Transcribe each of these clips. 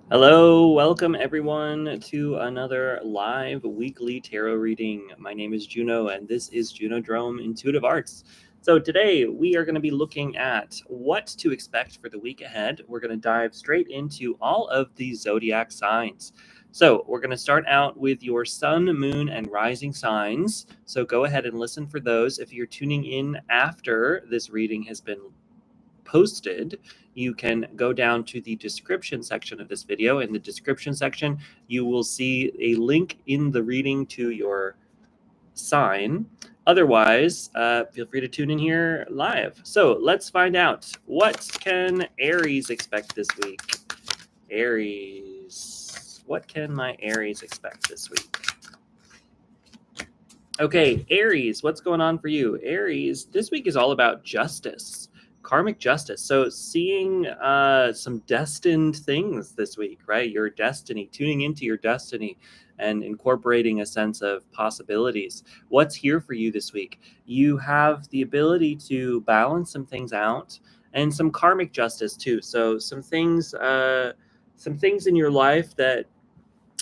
Hello, welcome everyone to another live weekly tarot reading. My name is Juno and this is Junodrome Intuitive Arts. So today we are going to be looking at what to expect for the week ahead. We're going to dive straight into all of the zodiac signs. So we're going to start out with your sun, moon, and rising signs. So go ahead and listen for those. If you're tuning in after this reading has been posted, you can go down to the description section of this video. In the description section, you will see a link in the reading to your sign. Otherwise, feel free to tune in here live. So let's find out, what can Aries expect this week? Aries, what can my Aries expect this week? Okay, Aries, what's going on for you? Aries, this week is all about justice, karmic justice. So seeing some destined things this week, right? Your destiny, tuning into your destiny and incorporating a sense of possibilities. What's here for you this week? You have the ability to balance some things out and some karmic justice too. So some things in your life that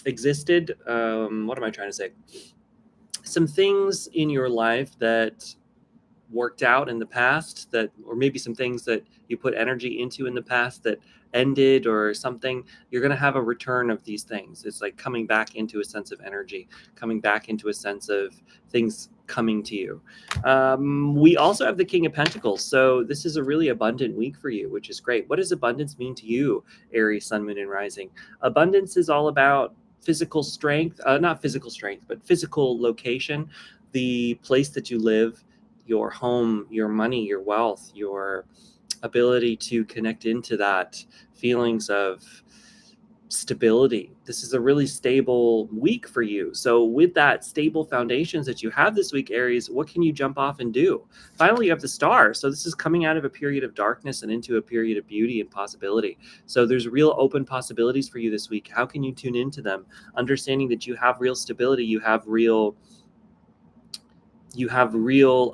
existed. What am I trying to say? Some things in your life that worked out in the past, that, or maybe some things that you put energy into in the past that ended or something, you're going to have a return of these things. It's like coming back into a sense of energy, coming back into a sense of things coming to you. We also have the King of Pentacles. So this is a really abundant week for you, which is great. What does abundance mean to you, Aries, Sun, Moon, and Rising? Abundance is all about physical strength, not physical strength, but physical location, the place that you live, your home, your money, your wealth, your ability to connect into that, feelings of stability. This is a really stable week for you. So with that stable foundations that you have this week, Aries, what can you jump off and do? Finally, you have the Star. So this is coming out of a period of darkness and into a period of beauty and possibility. So there's real open possibilities for you this week. How can you tune into them? Understanding that you have real stability, you have real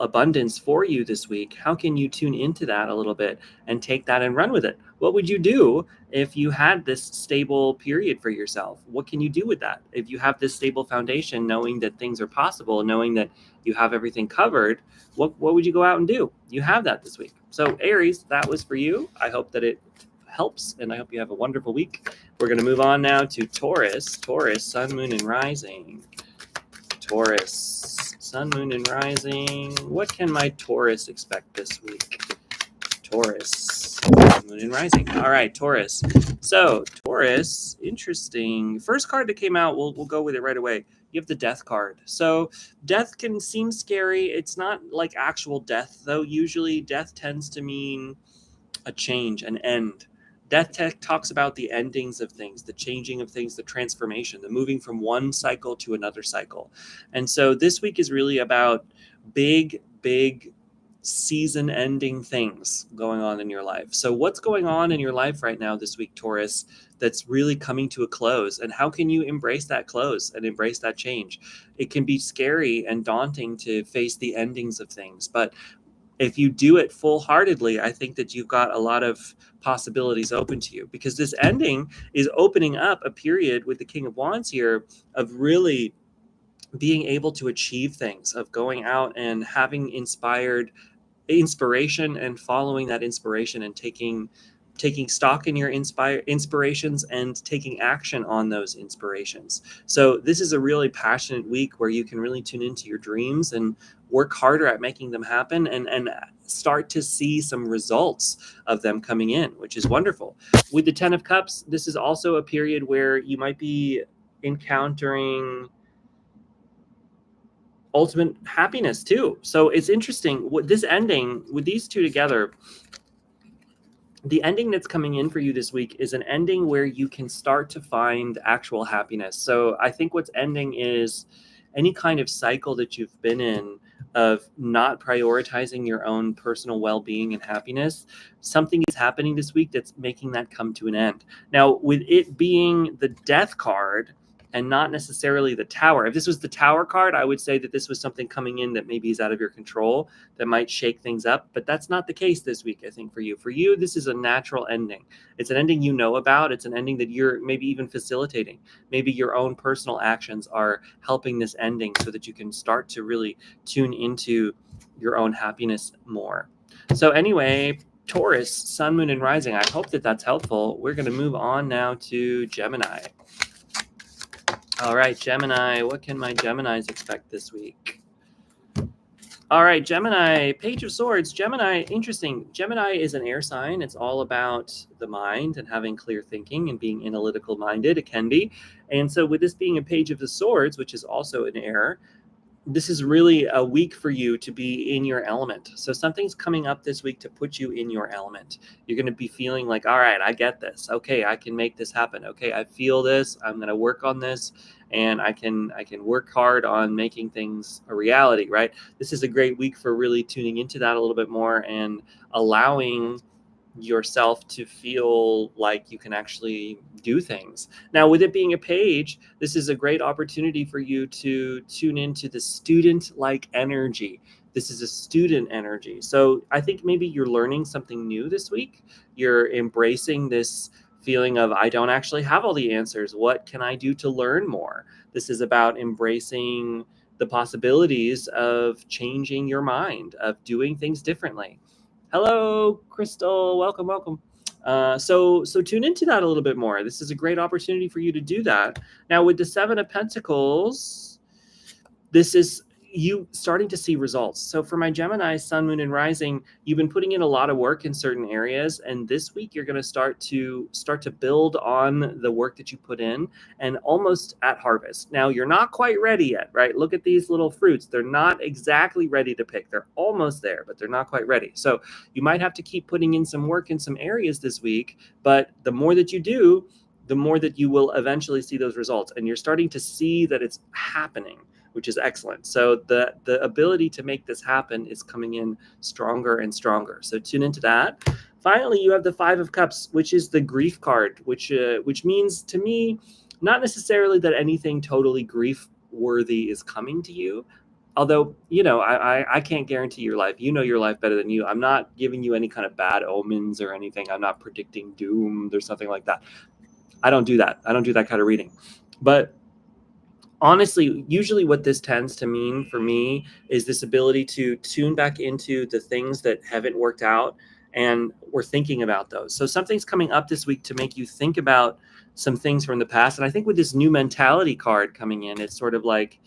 abundance for you this week. How can you tune into that a little bit and take that and run with it? What would you do if you had this stable period for yourself? What can you do with that? If you have this stable foundation, knowing that things are possible, knowing that you have everything covered, what would you go out and do? You have that this week. So Aries, that was for you. I hope that it helps, and I hope you have a wonderful week. We're going to move on now to Taurus. Taurus, Sun, Moon, and Rising. Taurus, Sun, Moon, and Rising. What can my Taurus expect this week? Taurus, Sun, Moon, and Rising. All right, Taurus. So Taurus, interesting. First card that came out, we'll go with it right away. You have the Death card. So death can seem scary. It's not like actual death, though. Usually death tends to mean a change, an end. Death tech talks about the endings of things, the changing of things, the transformation, the moving from one cycle to another cycle. And so this week is really about big season ending things going on in your life. So what's going on in your life right now this week, Taurus, that's really coming to a close? And how can you embrace that close and embrace that change? It can be scary and daunting to face the endings of things, but if you do it full-heartedly, I think that you've got a lot of possibilities open to you, because this ending is opening up a period with the King of Wands here of really being able to achieve things, of going out and having inspiration and following that inspiration and taking stock in your inspirations and taking action on those inspirations. So this is a really passionate week where you can really tune into your dreams and work harder at making them happen and start to see some results of them coming in, which is wonderful. With the 10 of Cups, this is also a period where you might be encountering ultimate happiness too. So it's interesting with this ending, with these two together. The ending that's coming in for you this week is an ending where you can start to find actual happiness. So I think what's ending is any kind of cycle that you've been in of not prioritizing your own personal well-being and happiness. Something is happening this week that's making that come to an end. Now, with it being the Death card, and not necessarily the Tower. If this was the Tower card, I would say that this was something coming in that maybe is out of your control that might shake things up, but that's not the case this week, I think, for you. For you, this is a natural ending. It's an ending you know about. It's an ending that you're maybe even facilitating. Maybe your own personal actions are helping this ending so that you can start to really tune into your own happiness more. So anyway, Taurus, Sun, Moon, and Rising, I hope that that's helpful. We're going to move on now to Gemini. All right, Gemini, what can my Geminis expect this week? All right, Gemini, Page of Swords. Gemini, interesting. Gemini is an air sign. It's all about the mind and having clear thinking and being analytical minded. It can be. And so with this being a Page of the Swords, which is also an air, this is really a week for you to be in your element. So something's coming up this week to put you in your element. You're going to be feeling like, all right, I get this. Okay, I can make this happen. Okay, I feel this. I'm going to work on this, and I can work hard on making things a reality, right? This is a great week for really tuning into that a little bit more and allowing yourself to feel like you can actually do things. Now, with it being a page, this is a great opportunity for you to tune into the student-like energy. This is a student energy. So I think maybe you're learning something new this week. You're embracing this feeling of, I don't actually have all the answers. What can I do to learn more? This is about embracing the possibilities of changing your mind, of doing things differently. Hello, Crystal. Welcome, welcome. So tune into that a little bit more. This is a great opportunity for you to do that. Now, with the Seven of Pentacles, this is you starting to see results. So for my Gemini, Sun, Moon, and Rising, you've been putting in a lot of work in certain areas, and this week you're going to start to build on the work that you put in, and almost at harvest. Now, you're not quite ready yet, right? Look at these little fruits. They're not exactly ready to pick. They're almost there, but they're not quite ready. So you might have to keep putting in some work in some areas this week, but the more that you do, the more that you will eventually see those results, and you're starting to see that it's happening, which is excellent. So the ability to make this happen is coming in stronger and stronger. So tune into that. Finally, you have the Five of Cups, which is the grief card, which means to me, not necessarily that anything totally grief worthy is coming to you. Although, I can't guarantee your life. You know your life better than you. I'm not giving you any kind of bad omens or anything. I'm not predicting doom or something like that. I don't do that. I don't do that kind of reading. But honestly, usually what this tends to mean for me is this ability to tune back into the things that haven't worked out, and we're thinking about those. So something's coming up this week to make you think about some things from the past. And I think with this new mentality card coming in, it's sort of like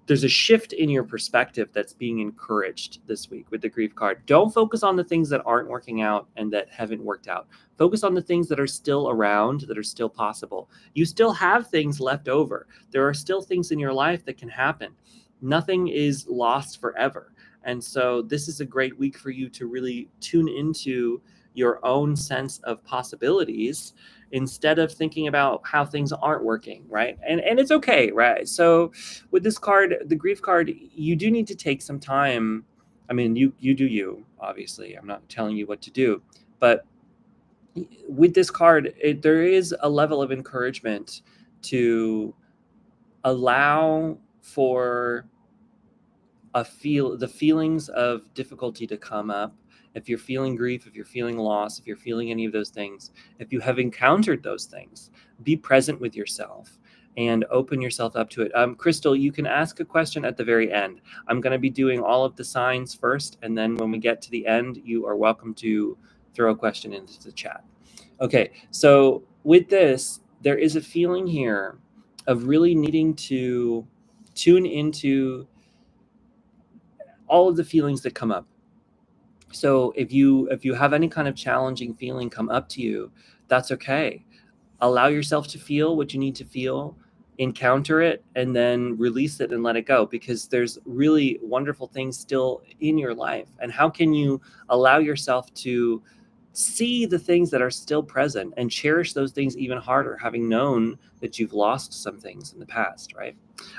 there's a shift in your perspective that's being encouraged this week with the grief card. Don't focus on the things that aren't working out and that haven't worked out. Focus on the things that are still around, that are still possible. You still have things left over. There are still things in your life that can happen. Nothing is lost forever. And so this is a great week for you to really tune into your own sense of possibilities instead of thinking about how things aren't working, right? And it's okay, right? So with this card, the grief card, you do need to take some time. I mean, you do you, obviously. I'm not telling you what to do. But with this card, there is a level of encouragement to allow for the feelings of difficulty to come up. If you're feeling grief, if you're feeling loss, if you're feeling any of those things, if you have encountered those things, be present with yourself and open yourself up to it. Crystal, you can ask a question at the very end. I'm going to be doing all of the signs first, and then when we get to the end, you are welcome to throw a question into the chat. Okay, so with this, there is a feeling here of really needing to tune into all of the feelings that come up. So if you have any kind of challenging feeling come up to you, that's okay. Allow yourself to feel what you need to feel, encounter it, and then release it and let it go, because there's really wonderful things still in your life. And how can you allow yourself to see the things that are still present and cherish those things even harder, having known that you've lost some things in the past, right?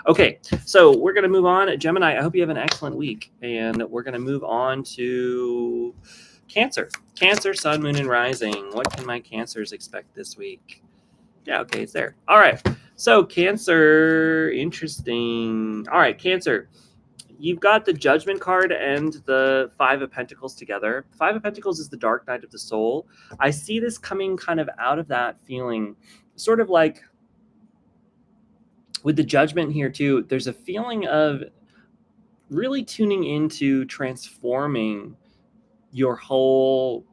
Okay, so we're going to move on. Gemini, I hope you have an excellent week. And we're going to move on to Cancer. Cancer, Sun, Moon, and Rising. What can my Cancers expect this week? Yeah, okay, it's there. All right. So Cancer, interesting. All right, Cancer. You've got the Judgment card and the Five of Pentacles together. Five of Pentacles is the dark night of the soul. I see this coming kind of out of that feeling, sort of like with the Judgment here too, there's a feeling of really tuning into transforming your whole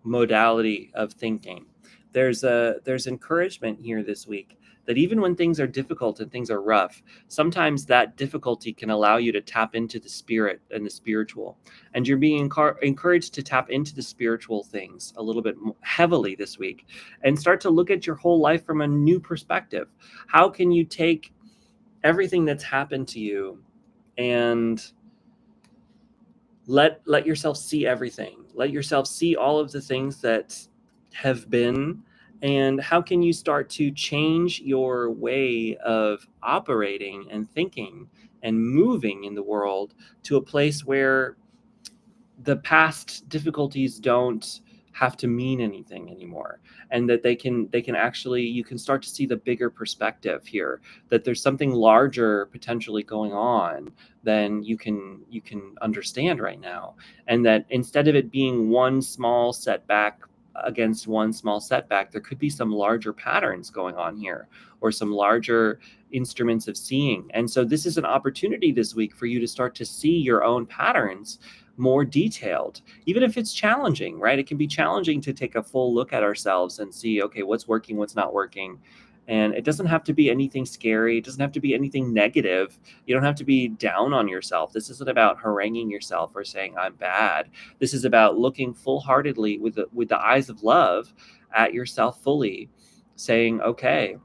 modality of thinking. There's encouragement here this week that even when things are difficult and things are rough, sometimes that difficulty can allow you to tap into the spirit and the spiritual. And you're being encouraged to tap into the spiritual things a little bit heavily this week and start to look at your whole life from a new perspective. How can you take everything that's happened to you and let yourself see everything, let yourself see all of the things that have been, and how can you start to change your way of operating and thinking and moving in the world to a place where the past difficulties don't have to mean anything anymore, and that they can actually, you can start to see the bigger perspective here, that there's something larger potentially going on than you can understand right now, and that instead of it being one small setback against one small setback, there could be some larger patterns going on here, or some larger instruments of seeing. And so this is an opportunity this week for you to start to see your own patterns more detailed, even if it's challenging, right? It can be challenging to take a full look at ourselves and see, okay, what's working, what's not working. And it doesn't have to be anything scary. It doesn't have to be anything negative. You don't have to be down on yourself. This isn't about haranguing yourself or saying I'm bad. This is about looking full-heartedly with the eyes of love at yourself fully, saying, okay,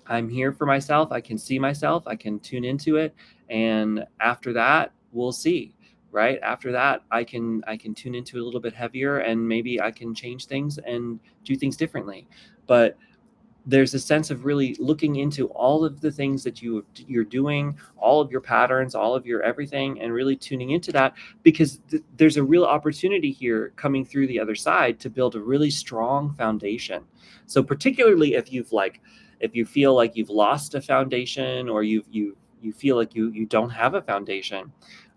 I'm here for myself. I can see myself. I can tune into it. And after that, we'll see. Right after that, I can tune into it a little bit heavier, and maybe I can change things and do things differently. But there's a sense of really looking into all of the things that you're doing, all of your patterns, all of your everything, and really tuning into that, because there's a real opportunity here coming through the other side to build a really strong foundation. So particularly if you feel like you've lost a foundation, or you feel like you don't have a foundation,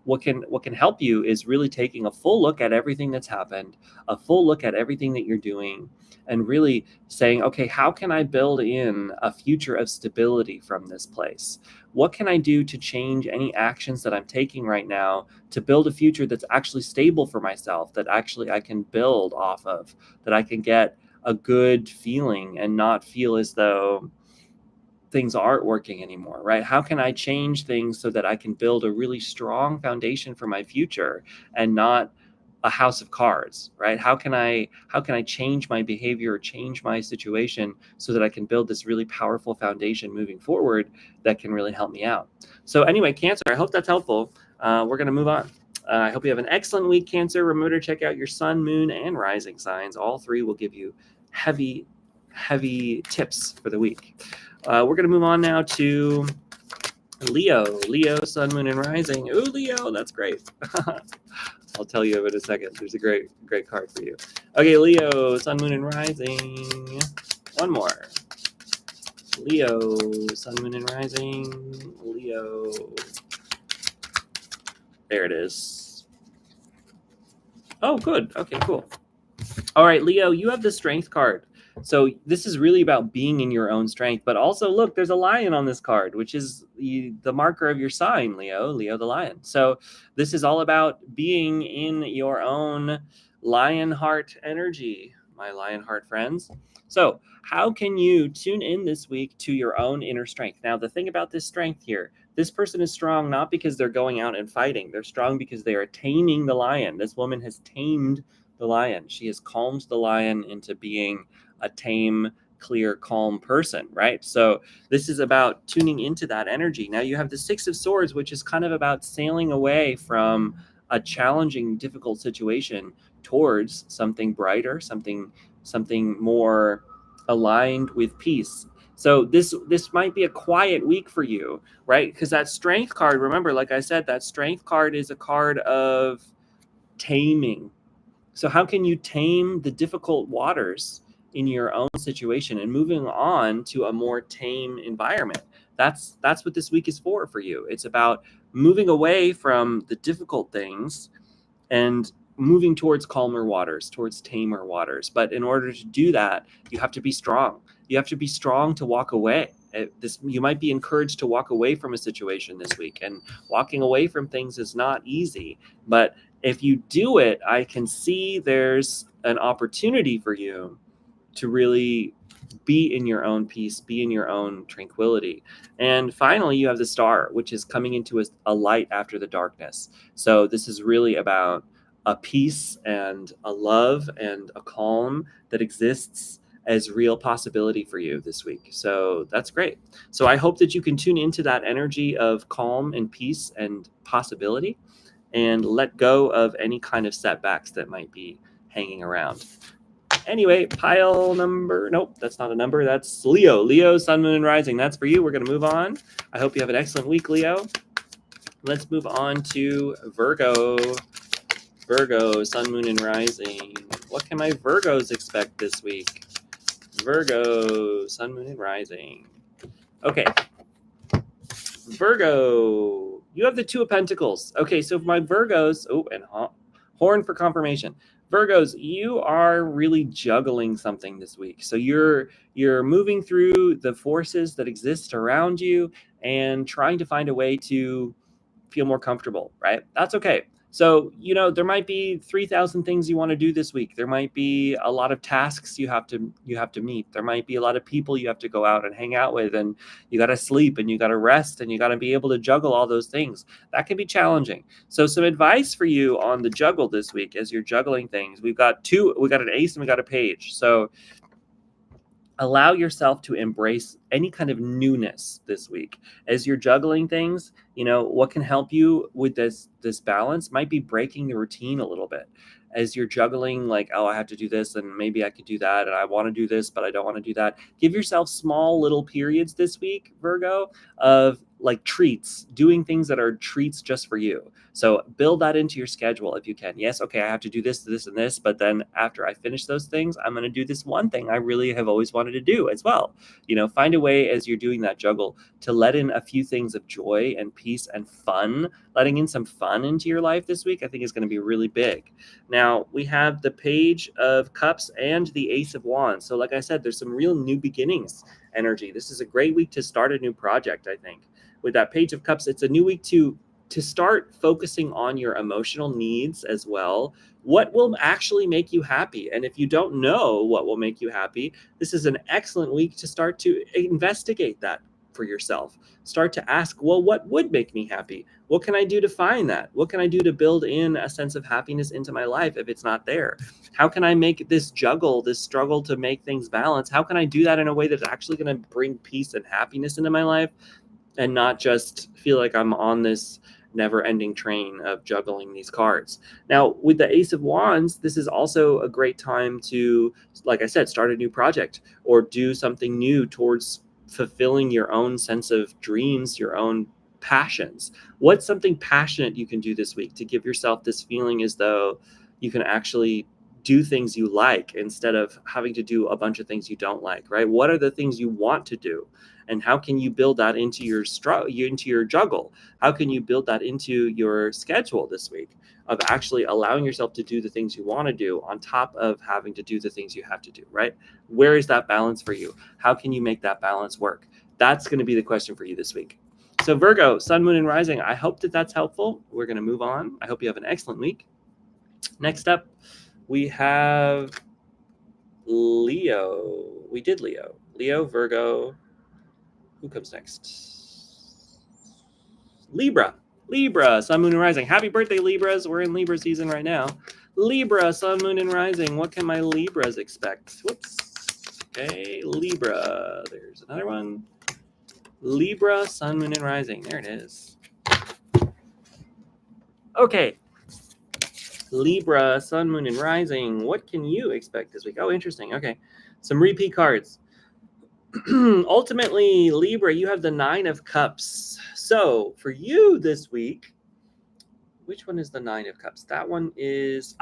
what can help you is really taking a full look at everything that's happened, a full look at everything that you're doing, and really saying, okay, how can I build in a future of stability from this place? What can I do to change any actions that I'm taking right now to build a future that's actually stable for myself, that actually I can build off of, that I can get a good feeling and not feel as though things aren't working anymore, right? How can I change things so that I can build a really strong foundation for my future and not a house of cards, right? How can I change my behavior or change my situation so that I can build this really powerful foundation moving forward that can really help me out? So anyway, Cancer, I hope that's helpful. We're going to move on. I hope you have an excellent week, Cancer. Remember to check out your sun, moon, and rising signs. All three will give you heavy tips for the week. We're going to move on now to Leo, sun, moon, and rising. Ooh, Leo, that's great. I'll tell you of it in a second. There's a great card for you. Okay, Leo, sun, moon, and rising. One more. Leo, sun, moon, and rising. Leo. There it is. Oh, good. Okay, cool. All right, Leo, you have the Strength card. So this is really about being in your own strength. But also, look, there's a lion on this card, which is the marker of your sign, Leo the lion. So this is all about being in your own lion heart energy, my lion heart friends. So how can you tune in this week to your own inner strength? Now, the thing about this strength here, this person is strong not because they're going out and fighting. They're strong because they are taming the lion. This woman has tamed the lion. She has calmed the lion into being a tame, clear, calm person, right? So this is about tuning into that energy. Now you have the Six of Swords, which is kind of about sailing away from a challenging, difficult situation towards something brighter, something more aligned with peace. So this might be a quiet week for you, right? Because that Strength card, remember, like I said, that Strength card is a card of taming. So how can you tame the difficult waters in your own situation and moving on to a more tame environment. That's what this week is for you. It's about moving away from the difficult things and moving towards calmer waters, towards tamer waters. But in order to do that, you have to be strong. You have to be strong to walk away. You might be encouraged to walk away from a situation this week, and walking away from things is not easy. But if you do it, I can see there's an opportunity for you to really be in your own peace, be in your own tranquility. And finally, you have the star, which is coming into a light after the darkness. So this is really about a peace and a love and a calm that exists as real possibility for you this week. So that's great. So I hope that you can tune into that energy of calm and peace and possibility, and let go of any kind of setbacks that might be hanging around. Anyway, pile number, nope, that's not a number. That's Leo. Leo, Sun, Moon, and Rising. That's for you. We're going to move on. I hope you have an excellent week, Leo. Let's move on to Virgo. Virgo, Sun, Moon, and Rising. What can my Virgos expect this week? Virgo, Sun, Moon, and Rising. Okay. Virgo, you have the Two of Pentacles. Okay, so my Virgos, and horn for confirmation. Virgos, you are really juggling something this week. So you're moving through the forces that exist around you and trying to find a way to feel more comfortable, right? That's okay. So, there might be 3,000 things you want to do this week. There might be a lot of tasks you have to meet. There might be a lot of people you have to go out and hang out with, and you got to sleep and you got to rest and you got to be able to juggle all those things. That can be challenging. So some advice for you on the juggle this week as you're juggling things. We got an ace and we got a page. So allow yourself to embrace any kind of newness this week as you're juggling things. What can help you with this balance might be breaking the routine a little bit as you're juggling, like, oh, I have to do this and maybe I could do that, and I want to do this but I don't want to do that. Give yourself small little periods this week, Virgo, of like treats, doing things that are treats just for you. So build that into your schedule if you can. Yes, okay, I have to do this, and this, but then after I finish those things, I'm going to do this one thing I really have always wanted to do as well. Find a way as you're doing that juggle to let in a few things of joy and peace and fun. Letting in some fun into your life this week, I think, is going to be really big. Now, we have the Page of Cups and the Ace of Wands. So like I said, there's some real new beginnings energy. This is a great week to start a new project, I think. With that Page of Cups, it's a new week to start focusing on your emotional needs as well. What will actually make you happy? And if you don't know what will make you happy, this is an excellent week to start to investigate that for yourself. Start to ask, well, what would make me happy? What can I do to find that? What can I do to build in a sense of happiness into my life if it's not there? How can I make this juggle, this struggle to make things balance? How can I do that in a way that's actually going to bring peace and happiness into my life, and not just feel like I'm on this never-ending train of juggling these cards? Now, with the Ace of Wands, this is also a great time to, like I said, start a new project or do something new towards fulfilling your own sense of dreams, your own passions. What's something passionate you can do this week to give yourself this feeling as though you can actually do things you like instead of having to do a bunch of things you don't like, right? What are the things you want to do? And how can you build that into your juggle? How can you build that into your schedule this week of actually allowing yourself to do the things you want to do on top of having to do the things you have to do, right? Where is that balance for you? How can you make that balance work? That's going to be the question for you this week. So Virgo, Sun, Moon, and Rising, I hope that that's helpful. We're going to move on. I hope you have an excellent week. Next up, we have Leo. We did Leo. Leo, Virgo. Who comes next? Libra. Libra, Sun, Moon, and Rising. Happy birthday, Libras. We're in Libra season right now. Libra, Sun, Moon, and Rising. What can my Libras expect? Whoops. Okay, Libra. There's another one. Libra, Sun, Moon, and Rising. There it is. Okay. Libra, Sun, Moon, and Rising. What can you expect this week? Oh, interesting. Okay. Some repeat cards. Ultimately, Libra, you have the Nine of Cups. So for you this week, which one is the Nine of Cups? That one is,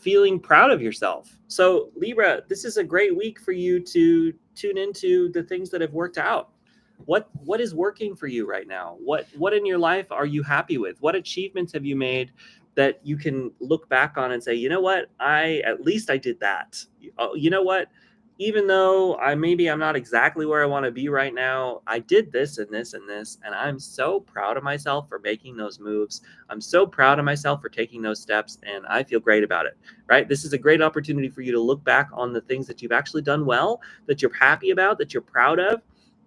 feeling proud of yourself. So Libra, this is a great week for you to tune into the things that have worked out. What is working for you right now? What in your life are you happy with? What achievements have you made that you can look back on and say, you know what, at least I did that. You know what, even though I'm not exactly where I want to be right now, I did this and this and this, and I'm so proud of myself for making those moves. I'm so proud of myself for taking those steps, and I feel great about it, right? This is a great opportunity for you to look back on the things that you've actually done well, that you're happy about, that you're proud of,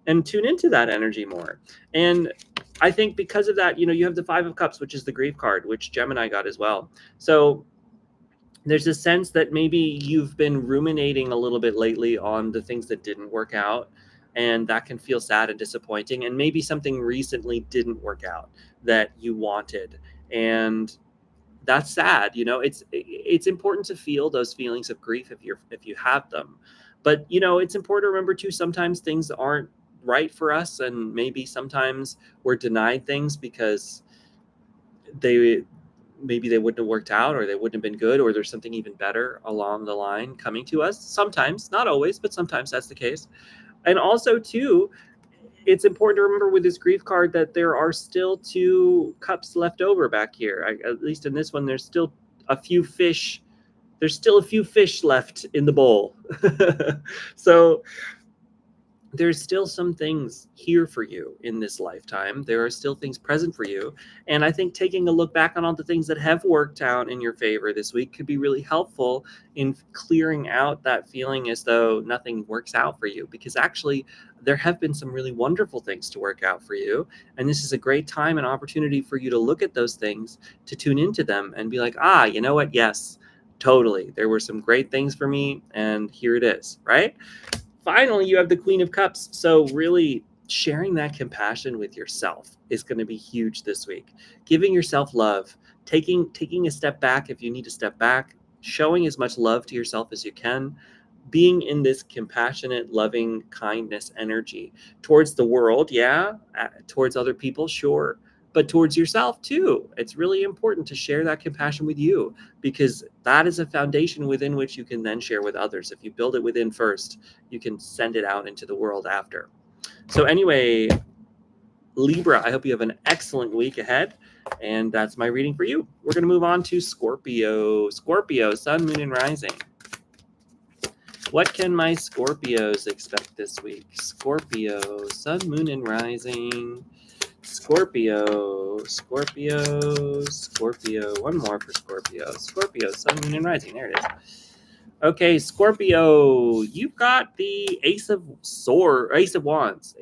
and tune into that energy more. And I think because of that, you have the Five of Cups, which is the grief card, which Gemini got as well. So there's a sense that maybe you've been ruminating a little bit lately on the things that didn't work out, and that can feel sad and disappointing. And maybe something recently didn't work out that you wanted, and that's sad. It's important to feel those feelings of grief if you have them. But it's important to remember too, sometimes things aren't right for us, and maybe sometimes we're denied things because maybe they wouldn't have worked out, or they wouldn't have been good, or there's something even better along the line coming to us. Sometimes, not always, but sometimes that's the case. And also too, it's important to remember with this grief card that there are still 2 cups left over back here. At least in this one, there's still a few fish. There's still a few fish left in the bowl. So there's still some things here for you in this lifetime. There are still things present for you. And I think taking a look back on all the things that have worked out in your favor this week could be really helpful in clearing out that feeling as though nothing works out for you, because actually there have been some really wonderful things to work out for you. And this is a great time and opportunity for you to look at those things, to tune into them and be like, you know what? Yes, totally. There were some great things for me, and here it is, right? Finally, you have the Queen of Cups. So really sharing that compassion with yourself is going to be huge this week. Giving yourself love, taking a step back if you need to step back, showing as much love to yourself as you can, being in this compassionate, loving kindness energy towards the world, towards other people, sure, but towards yourself too. It's really important to share that compassion with you, because that is a foundation within which you can then share with others. If you build it within first, you can send it out into the world after. So anyway, Libra, I hope you have an excellent week ahead. And that's my reading for you. We're going to move on to Scorpio. Scorpio, Sun, Moon, and Rising. What can my Scorpios expect this week? Scorpio, Sun, Moon, and Rising. Scorpio. One more for Scorpio. Scorpio, Sun, Moon, and Rising. There it is. Okay, Scorpio, you've got the Ace of Wands.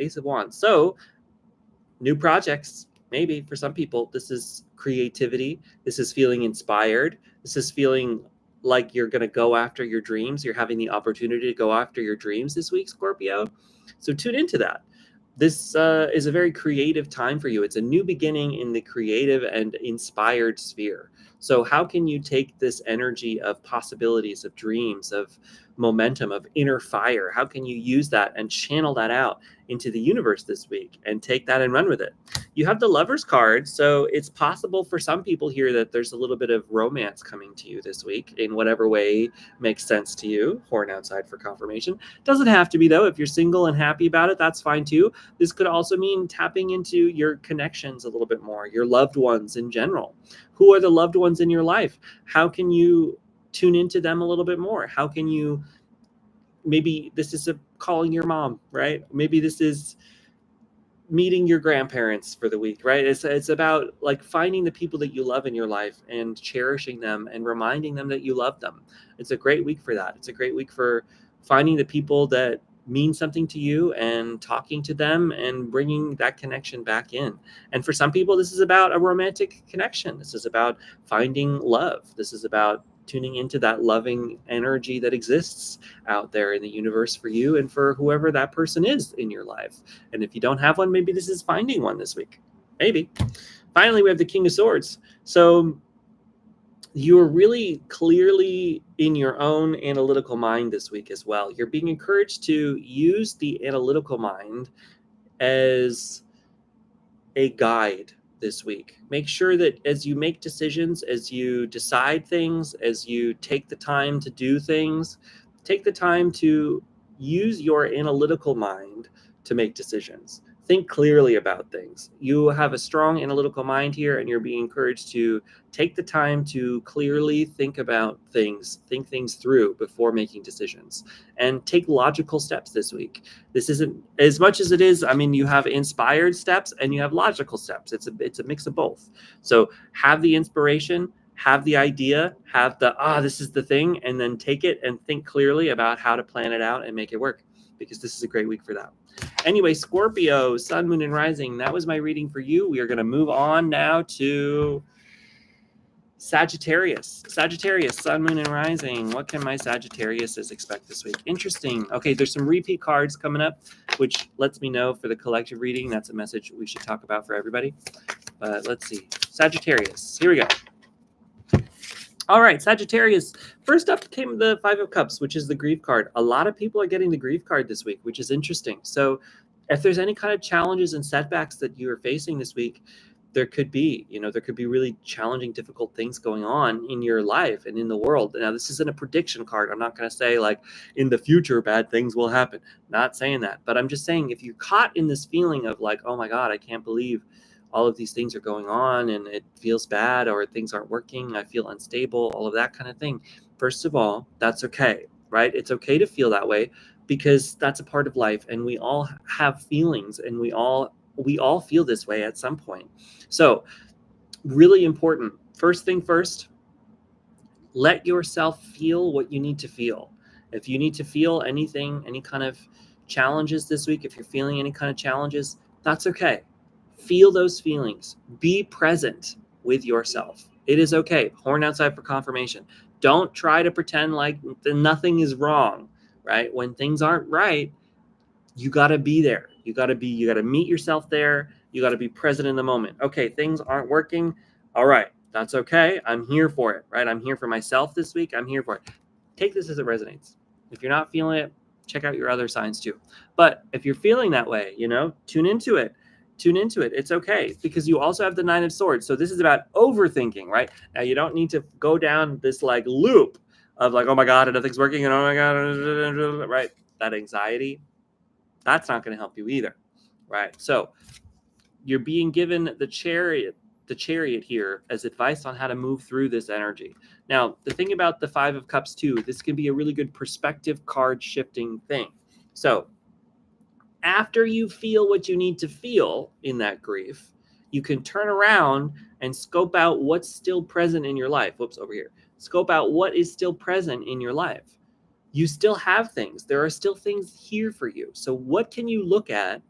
So, new projects, maybe for some people. This is creativity. This is feeling inspired. This is feeling like you're going to go after your dreams. You're having the opportunity to go after your dreams this week, Scorpio. So tune into that. This is a very creative time for you. It's a new beginning in the creative and inspired sphere. So how can you take this energy of possibilities, of dreams, of momentum, of inner fire? How can you use that and channel that out into the universe this week and take that and run with it? You have the Lovers card, so it's possible for some people here that there's a little bit of romance coming to you this week in whatever way makes sense to you. Horn outside for confirmation. Doesn't have to be, though. If you're single and happy about it, that's fine too. This could also mean tapping into your connections a little bit more, your loved ones in general. Who are the loved ones in your life? How can you tune into them a little bit more? How can you, maybe this is calling your mom, right? Maybe this is meeting your grandparents for the week, right? It's about like finding the people that you love in your life and cherishing them and reminding them that you love them. It's a great week for that. It's a great week for finding the people that mean something to you and talking to them and bringing that connection back in. And for some people, this is about a romantic connection. This is about finding love. This is about tuning into that loving energy that exists out there in the universe for you and for whoever that person is in your life. And if you don't have one, maybe this is finding one this week. Maybe. Finally, we have the King of Swords. So you're really clearly in your own analytical mind this week as well. You're being encouraged to use the analytical mind as a guide this week. Make sure that as you make decisions, as you decide things, as you take the time to do things, take the time to use your analytical mind to make decisions. Think clearly about things. You have a strong analytical mind here, and you're being encouraged to take the time to clearly think about things, think things through before making decisions, and take logical steps this week. This isn't as much as it is. I mean, you have inspired steps and you have logical steps. It's a mix of both. So have the inspiration, have the idea, have the, this is the thing, and then take it and think clearly about how to plan it out and make it work, because this is a great week for that. Anyway, Scorpio, sun, moon, and rising. That was my reading for you. We are going to move on now to Sagittarius, sun, moon, and rising. What can my Sagittariuses expect this week? Interesting. Okay, there's some repeat cards coming up, which lets me know for the collective reading. That's a message we should talk about for everybody. But let's see. Sagittarius. Here we go. All right, Sagittarius. First up came the Five of Cups, which is the grief card. A lot of people are getting the grief card this week, which is interesting. So if there's any kind of challenges and setbacks that you are facing this week, there could be really challenging, difficult things going on in your life and in the world. Now, this isn't a prediction card. I'm not going to say like in the future bad things will happen. Not saying that, but I'm just saying if you're caught in this feeling of like, oh my God, I can't believe all of these things are going on and it feels bad, or things aren't working, I feel unstable, all of that kind of thing. First of all, that's okay, right? It's okay to feel that way, because that's a part of life, and we all have feelings, and we all feel this way at some point. So really important. First thing first, let yourself feel what you need to feel. If you need to feel anything, any kind of challenges this week, if you're feeling any kind of challenges, that's okay. Feel those feelings. Be present with yourself. It is okay. Horn outside for confirmation. Don't try to pretend like nothing is wrong, right? When things aren't right, you got to be there. You got to meet yourself there. You got to be present in the moment. Okay, things aren't working. All right, that's okay. I'm here for it, right? I'm here for myself this week. I'm here for it. Take this as it resonates. If you're not feeling it, check out your other signs too. But if you're feeling that way, tune into it. It's okay, because you also have the Nine of Swords. So this is about overthinking, right? Now, you don't need to go down this like loop of like, oh my God, nothing's working, and oh my God, right? That anxiety, that's not going to help you either, right? So you're being given the chariot here as advice on how to move through this energy. Now, the thing about the Five of Cups too, this can be a really good perspective card shifting thing. So after you feel what you need to feel in that grief, you can turn around and scope out what's still present in your life. Whoops, over here. Scope out what is still present in your life. You still have things. There are still things here for you. So what can you look at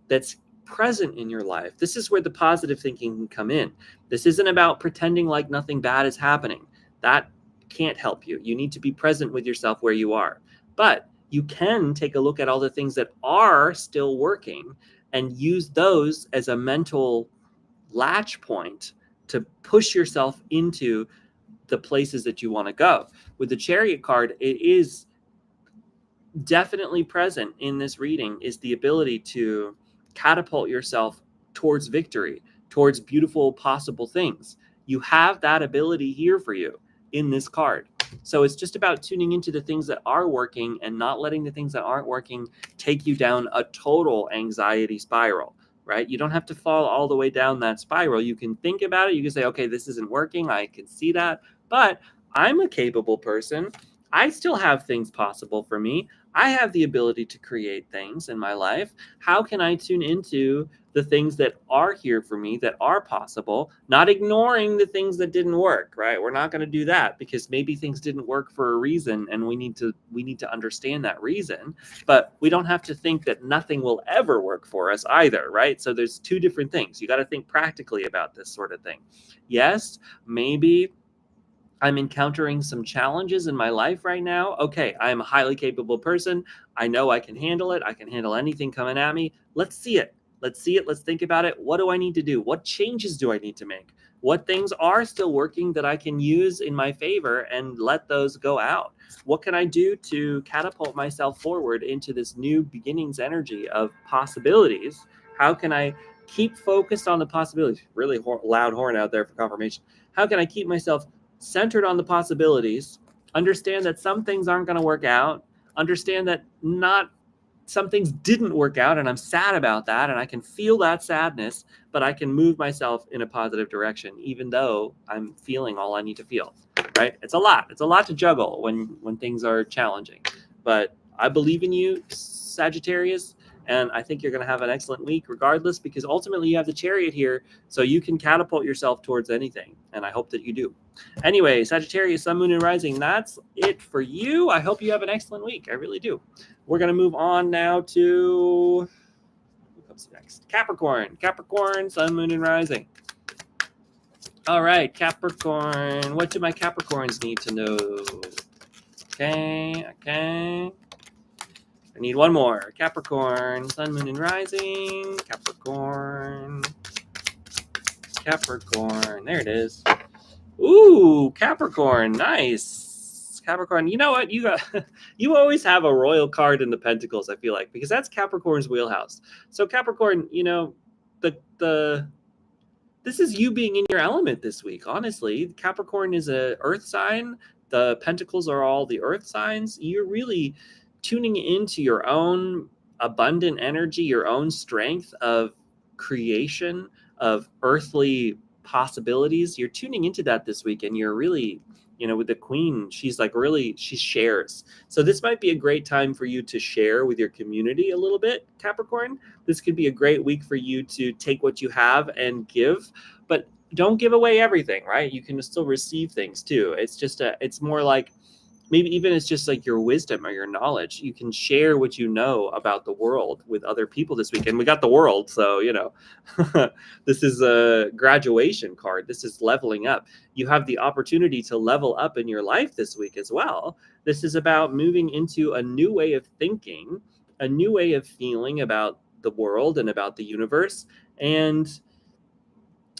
that's present in your life? This is where the positive thinking can come in. This isn't about pretending like nothing bad is happening. That can't help you. You need to be present with yourself where you are. But you can take a look at all the things that are still working and use those as a mental latch point to push yourself into the places that you want to go. With the Chariot card, it is definitely present in this reading, is the ability to catapult yourself towards victory, towards beautiful possible things. You have that ability here for you in this card. So it's just about tuning into the things that are working and not letting the things that aren't working take you down a total anxiety spiral, right? You don't have to fall all the way down that spiral. You can think about it. You can say, okay, this isn't working. I can see that, but I'm a capable person. I still have things possible for me. I have the ability to create things in my life. How can I tune into the things that are here for me, that are possible, not ignoring the things that didn't work, right? We're not going to do that, because maybe things didn't work for a reason, and we need to understand that reason. But we don't have to think that nothing will ever work for us either, right? So there's two different things. You got to think practically about this sort of thing. Yes, maybe I'm encountering some challenges in my life right now. Okay, I am a highly capable person. I know I can handle it. I can handle anything coming at me. Let's see it. Let's think about it. What do I need to do? What changes do I need to make? What things are still working that I can use in my favor and let those go out? What can I do to catapult myself forward into this new beginnings energy of possibilities How can I keep focused on the possibilities? Really loud horn out there for confirmation. How can I keep myself centered on the possibilities? Understand that some things aren't going to work out. Understand that not some things didn't work out, and I'm sad about that, and I can feel that sadness, but I can move myself in a positive direction, even though I'm feeling all I need to feel, right? It's a lot. It's a lot to juggle when things are challenging. But I believe in you, Sagittarius, and I think you're going to have an excellent week regardless, because ultimately you have the Chariot here, so you can catapult yourself towards anything, and I hope that you do. Anyway, Sagittarius, Sun, Moon, and Rising, that's it for you. I hope you have an excellent week. I really do. We're going to move on now to, who comes next? Capricorn. Capricorn, Sun, Moon, and Rising. All right, Capricorn. What do my Capricorns need to know? Okay. I need one more. Capricorn, Sun, Moon, and Rising. Capricorn. There it is. Ooh, Capricorn. Nice. Capricorn. You know what? You always have a royal card in the Pentacles, I feel like, because that's Capricorn's wheelhouse. So Capricorn, this is you being in your element this week. Honestly, Capricorn is a earth sign. The Pentacles are all the earth signs. You're really tuning into your own abundant energy, your own strength of creation, of earthly possibilities. You're tuning into that this week, and you're really, with the Queen, she's like really, she shares. So this might be a great time for you to share with your community a little bit, Capricorn. This could be a great week for you to take what you have and give, but don't give away everything, right? You can still receive things too. It's more like, maybe even it's just like your wisdom or your knowledge. You can share what you know about the world with other people this weekend. We got the world, so this is a graduation card. This is leveling up. You have the opportunity to level up in your life this week as well. This is about moving into a new way of thinking, a new way of feeling about the world and about the universe, and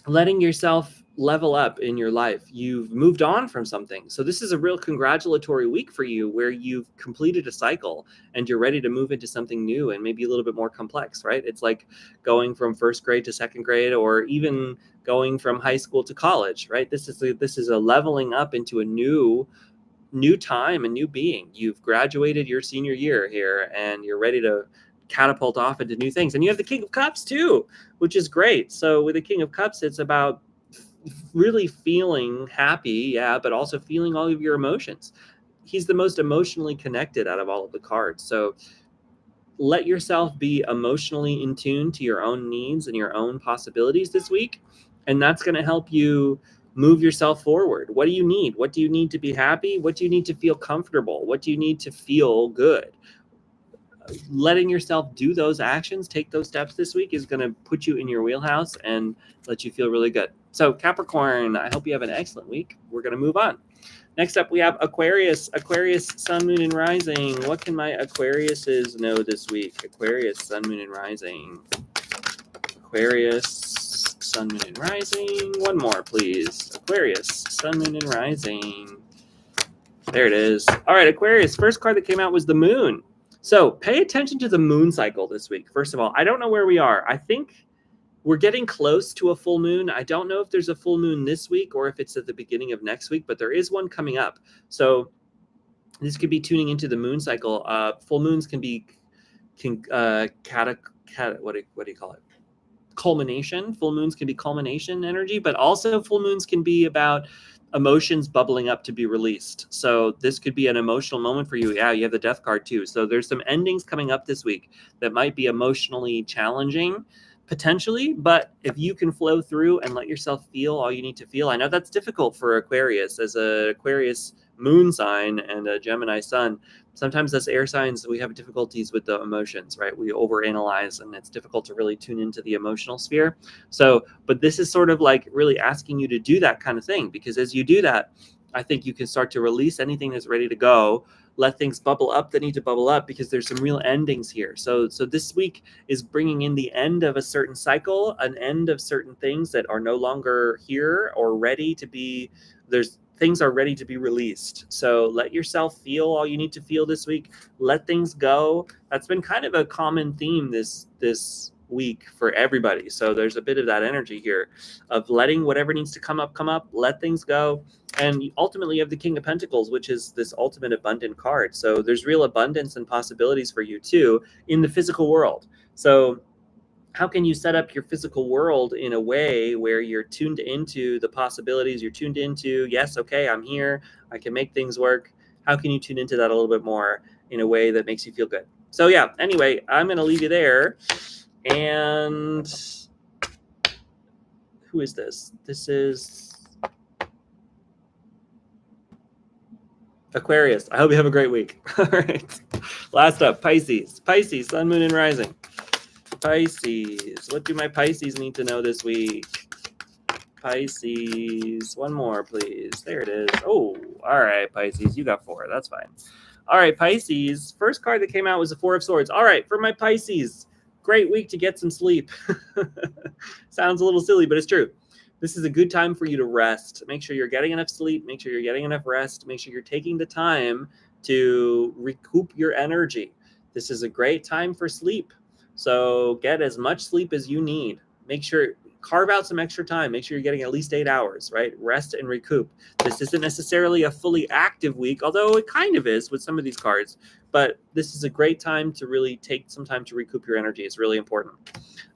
letting yourself level up in your life. You've moved on from something. So this is a real congratulatory week for you, where you've completed a cycle and you're ready to move into something new and maybe a little bit more complex, right? It's like going from first grade to second grade, or even going from high school to college, right? This is a leveling up into a new time, a new being. You've graduated your senior year here, and you're ready to catapult off into new things. And you have the King of Cups too, which is great. So with the King of Cups, it's about really feeling happy, but also feeling all of your emotions. He's the most emotionally connected out of all of the cards. So let yourself be emotionally in tune to your own needs and your own possibilities this week. And that's going to help you move yourself forward. What do you need? What do you need to be happy? What do you need to feel comfortable? What do you need to feel good? Letting yourself do those actions, take those steps this week, is going to put you in your wheelhouse and let you feel really good. So Capricorn, I hope you have an excellent week. We're going to move on. Next up, we have Aquarius. Aquarius, Sun, Moon, and Rising. What can my Aquariuses know this week? Aquarius, Sun, Moon, and Rising. Aquarius, Sun, Moon, and Rising. One more, please. Aquarius, Sun, Moon, and Rising. There it is. All right, Aquarius, first card that came out was the Moon. So pay attention to the moon cycle this week. First of all, I don't know where we are. I think we're getting close to a full moon. I don't know if there's a full moon this week or if it's at the beginning of next week, but there is one coming up. So this could be tuning into the moon cycle. Full moons can be, what do you call it? Culmination. Full moons can be culmination energy, but also full moons can be about emotions bubbling up to be released. So this could be an emotional moment for you. Yeah, you have the Death card too. So there's some endings coming up this week that might be emotionally challenging, potentially, but if you can flow through and let yourself feel all you need to feel. I know that's difficult for Aquarius. As a Aquarius moon sign and a Gemini sun, sometimes as air signs, we have difficulties with the emotions, right? We overanalyze, and it's difficult to really tune into the emotional sphere. So, but this is sort of like really asking you to do that kind of thing, because as you do that, I think you can start to release anything that's ready to go, let things bubble up that need to bubble up, because there's some real endings here. So this week is bringing in the end of a certain cycle, an end of certain things that are no longer here or ready to be. Things are ready to be released. So let yourself feel all you need to feel this week. Let things go. That's been kind of a common theme this week for everybody. So there's a bit of that energy here of letting whatever needs to come up, let things go. And ultimately you have the King of Pentacles, which is this ultimate abundant card. So there's real abundance and possibilities for you too in the physical world. So how can you set up your physical world in a way where you're tuned into the possibilities, you're tuned into, yes, okay, I'm here, I can make things work. How can you tune into that a little bit more in a way that makes you feel good? So yeah, anyway, I'm going to leave you there. And who is this? This is Aquarius. I hope you have a great week. All right. Last up, Pisces. Pisces, Sun, Moon, and Rising. Pisces. What do my Pisces need to know this week? Pisces. One more, please. There it is. Oh, all right, Pisces. You got 4. That's fine. All right, Pisces. First card that came out was the 4 of Swords. All right, for my Pisces, great week to get some sleep. Sounds a little silly, but it's true. This is a good time for you to rest. Make sure you're getting enough sleep. Make sure you're getting enough rest. Make sure you're taking the time to recoup your energy. This is a great time for sleep. So get as much sleep as you need. Make sure, carve out some extra time. Make sure you're getting at least 8 hours, right? Rest and recoup. This isn't necessarily a fully active week, although it kind of is with some of these cards. But this is a great time to really take some time to recoup your energy. It's really important.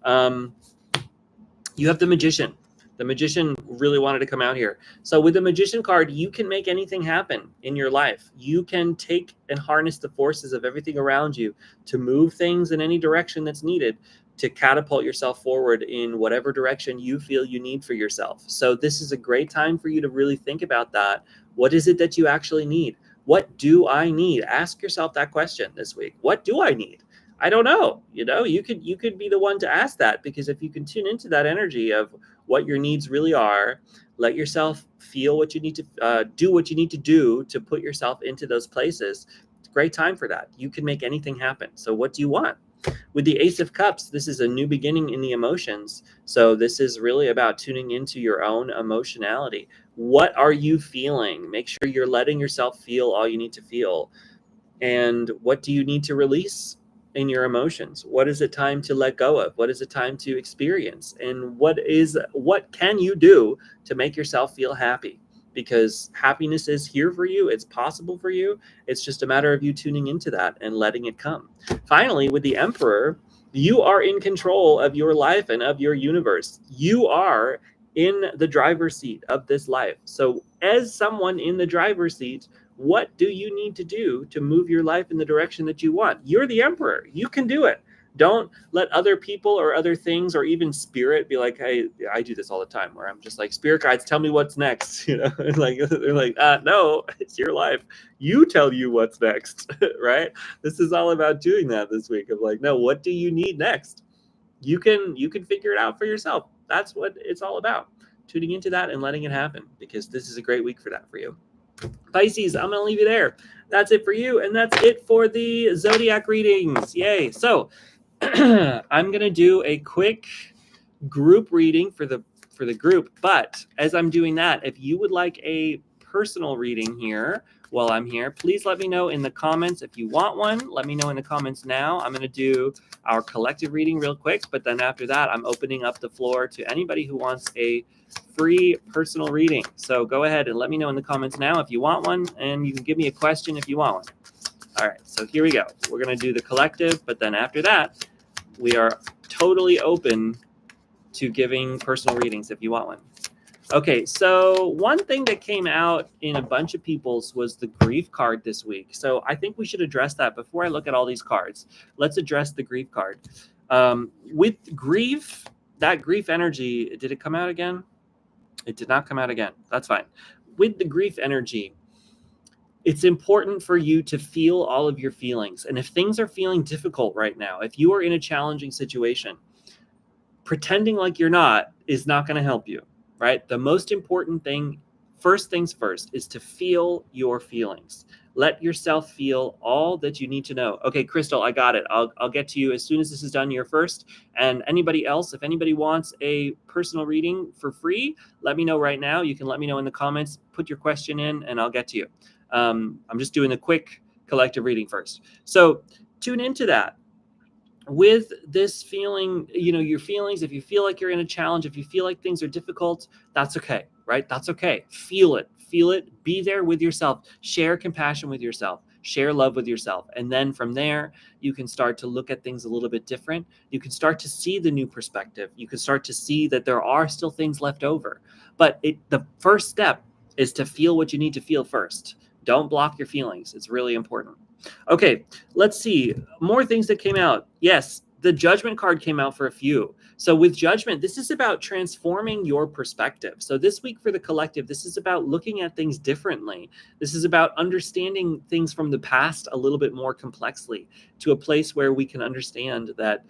You have the Magician. The Magician really wanted to come out here. So with the Magician card, you can make anything happen in your life. You can take and harness the forces of everything around you to move things in any direction that's needed to catapult yourself forward in whatever direction you feel you need for yourself. So this is a great time for you to really think about that. What is it that you actually need? What do I need? Ask yourself that question this week. What do I need? I don't know. You could be the one to ask that, because if you can tune into that energy of what your needs really are, let yourself feel what you need to do, what you need to do to put yourself into those places. It's a great time for that. You can make anything happen. So what do you want? With the Ace of Cups, this is a new beginning in the emotions. So this is really about tuning into your own emotionality. What are you feeling? Make sure you're letting yourself feel all you need to feel. And what do you need to release in your emotions? What is it time to let go of? What is it time to experience? And what can you do to make yourself feel happy? Because happiness is here for you. It's possible for you. It's just a matter of you tuning into that and letting it come. Finally, with the Emperor, you are in control of your life and of your universe. You are in the driver's seat of this life. So as someone in the driver's seat, what do you need to do to move your life in the direction that you want? You're the Emperor. You can do it. Don't let other people or other things or even spirit be like, hey, I do this all the time where I'm just like, spirit guides, tell me what's next. Like they're like, no, it's your life. You tell you what's next, right? This is all about doing that this week of like, no, what do you need next? You can figure it out for yourself. That's what it's all about. Tuning into that and letting it happen, because this is a great week for that for you. Pisces, I'm going to leave you there. That's it for you, and that's it for the zodiac readings. Yay. So I'm going to do a quick group reading for the group, but as I'm doing that, if you would like a personal reading here while I'm here, please let me know in the comments. If you want one, let me know in the comments now. I'm going to do our collective reading real quick, but then after that, I'm opening up the floor to anybody who wants a free personal reading. So go ahead and let me know in the comments now if you want one, and you can give me a question if you want one. All right, so here we go. We're going to do the collective, but then after that, we are totally open to giving personal readings if you want one. Okay, so one thing that came out in a bunch of people's was the grief card this week. So I think we should address that before I look at all these cards. Let's address the grief card. With grief, that grief energy, did it come out again? It did not come out again. That's fine. With the grief energy, it's important for you to feel all of your feelings. And if things are feeling difficult right now, if you are in a challenging situation, pretending like you're not is not going to help you, right? The most important thing, first things first, is to feel your feelings. Let yourself feel all that you need to know. Okay, Crystal, I got it. I'll get to you as soon as this is done. You're first. And anybody else, if anybody wants a personal reading for free, let me know right now. You can let me know in the comments. Put your question in, and I'll get to you. I'm just doing a quick collective reading first. So tune into that. with this feeling, your feelings, if you feel like you're in a challenge, if you feel like things are difficult, that's okay, right? That's okay. Feel it, be there with yourself, share compassion with yourself, share love with yourself. And then from there, you can start to look at things a little bit different. You can start to see the new perspective. You can start to see that there are still things left over. But the first step is to feel what you need to feel first. Don't block your feelings. It's really important. Okay, let's see. More things that came out. Yes, the Judgment card came out for a few. So with Judgment, this is about transforming your perspective. So this week for the collective, this is about looking at things differently. This is about understanding things from the past a little bit more complexly, to a place where we can understand that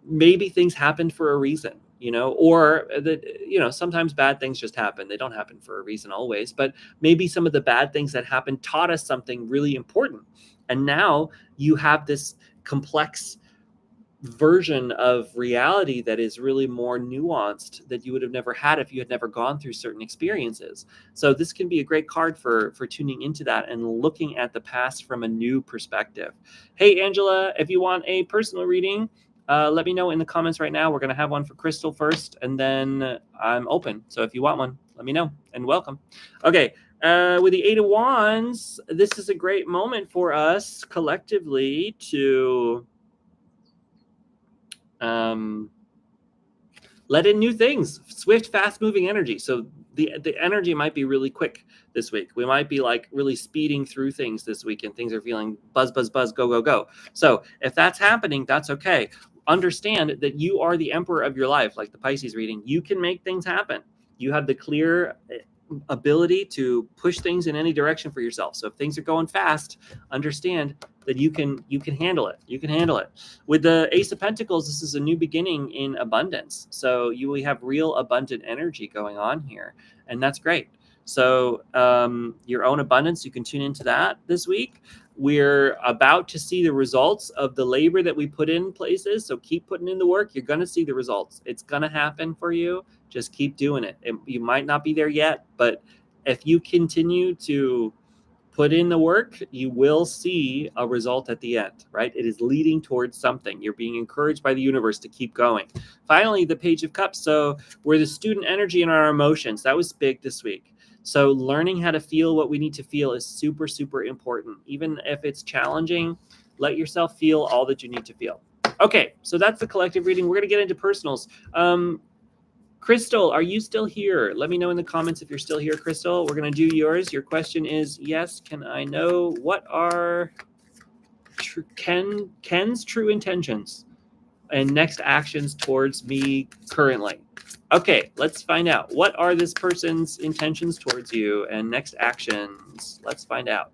maybe things happened for a reason, or that, sometimes bad things just happen. They don't happen for a reason always, but maybe some of the bad things that happened taught us something really important. And now you have this complex version of reality that is really more nuanced, that you would have never had if you had never gone through certain experiences. So this can be a great card for tuning into that and looking at the past from a new perspective. Hey, Angela, if you want a personal reading, let me know in the comments right now. We're going to have one for Crystal first, and then I'm open. So if you want one, let me know, and welcome. Okay, with the Eight of Wands, this is a great moment for us collectively to let in new things, swift, fast-moving energy. So the energy might be really quick this week. We might be like really speeding through things this week, and things are feeling buzz, buzz, buzz, go, go, go. So if that's happening, that's okay. Understand that you are the emperor of your life, like the Pisces reading. You can make things happen. You have the clear ability to push things in any direction for yourself. So if things are going fast, understand that you can handle it. You can handle it. With the Ace of Pentacles, this is a new beginning in abundance. So we have real abundant energy going on here, and that's great. So your own abundance, you can tune into that this week. We're about to see the results of the labor that we put in places. So keep putting in the work. You're going to see the results. It's going to happen for you. Just keep doing it. You might not be there yet, but if you continue to put in the work, you will see a result at the end, right? It is leading towards something. You're being encouraged by the universe to keep going. Finally, the Page of Cups. So we're the student energy and our emotions. That was big this week. So learning how to feel what we need to feel is super, super important. Even if it's challenging, let yourself feel all that you need to feel. Okay, so that's the collective reading. We're going to get into personals. Crystal, are you still here? Let me know in the comments if you're still here, Crystal. We're going to do yours. Your question is, yes, can I know what are Ken's true intentions and next actions towards me currently? Okay, let's find out. What are this person's intentions towards you and next actions? Let's find out.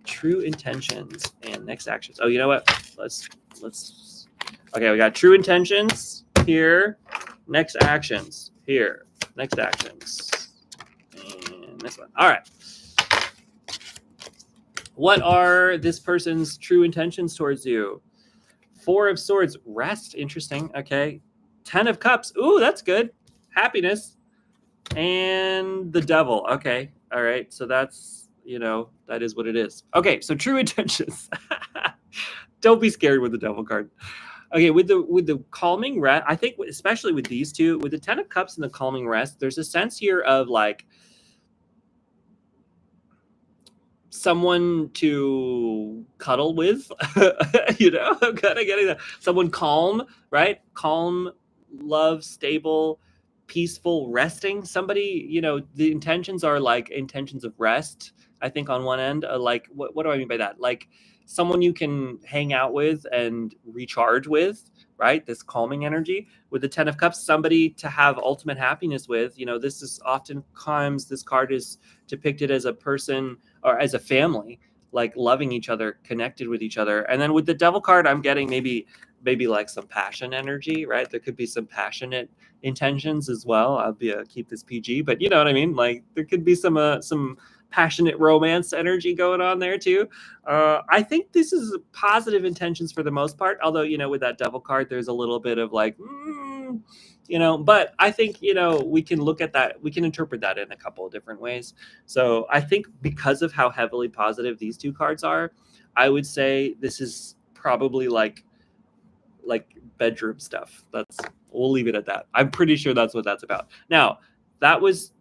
True intentions and next actions. Oh, you know what? Let's. Okay, we got true intentions here. Next actions here. Next actions. And this one. All right. What are this person's true intentions towards you? Four of Swords. Rest. Interesting. Okay. 10 of Cups. Ooh, that's good. Happiness. And the Devil. Okay. All right. So that's, that is what it is. Okay. So true intentions. Don't be scared with the Devil card. Okay, with the calming rest, I think especially with these two, with the 10 of Cups and the calming rest, there's a sense here of like someone to cuddle with, I'm kind of getting that. Someone calm, right? Calm, love, stable, peaceful, resting. Somebody, the intentions are like intentions of rest, I think on one end. Like, what do I mean by that? Like someone you can hang out with and recharge with, right? This calming energy. With the 10 of Cups, somebody to have ultimate happiness with. This is oftentimes, this card is depicted as a person or as a family, like loving each other, connected with each other. And then with the Devil card, I'm getting maybe like some passion energy, right? There could be some passionate intentions as well. I'll keep this PG, but you know what I mean? Like there could be some passionate romance energy going on there too. I think this is positive intentions for the most part, although, with that Devil card, there's a little bit of like, but I think, we can look at that. We can interpret that in a couple of different ways. So I think because of how heavily positive these two cards are, I would say this is probably like bedroom stuff. We'll leave it at that. I'm pretty sure that's what that's about. Now, that was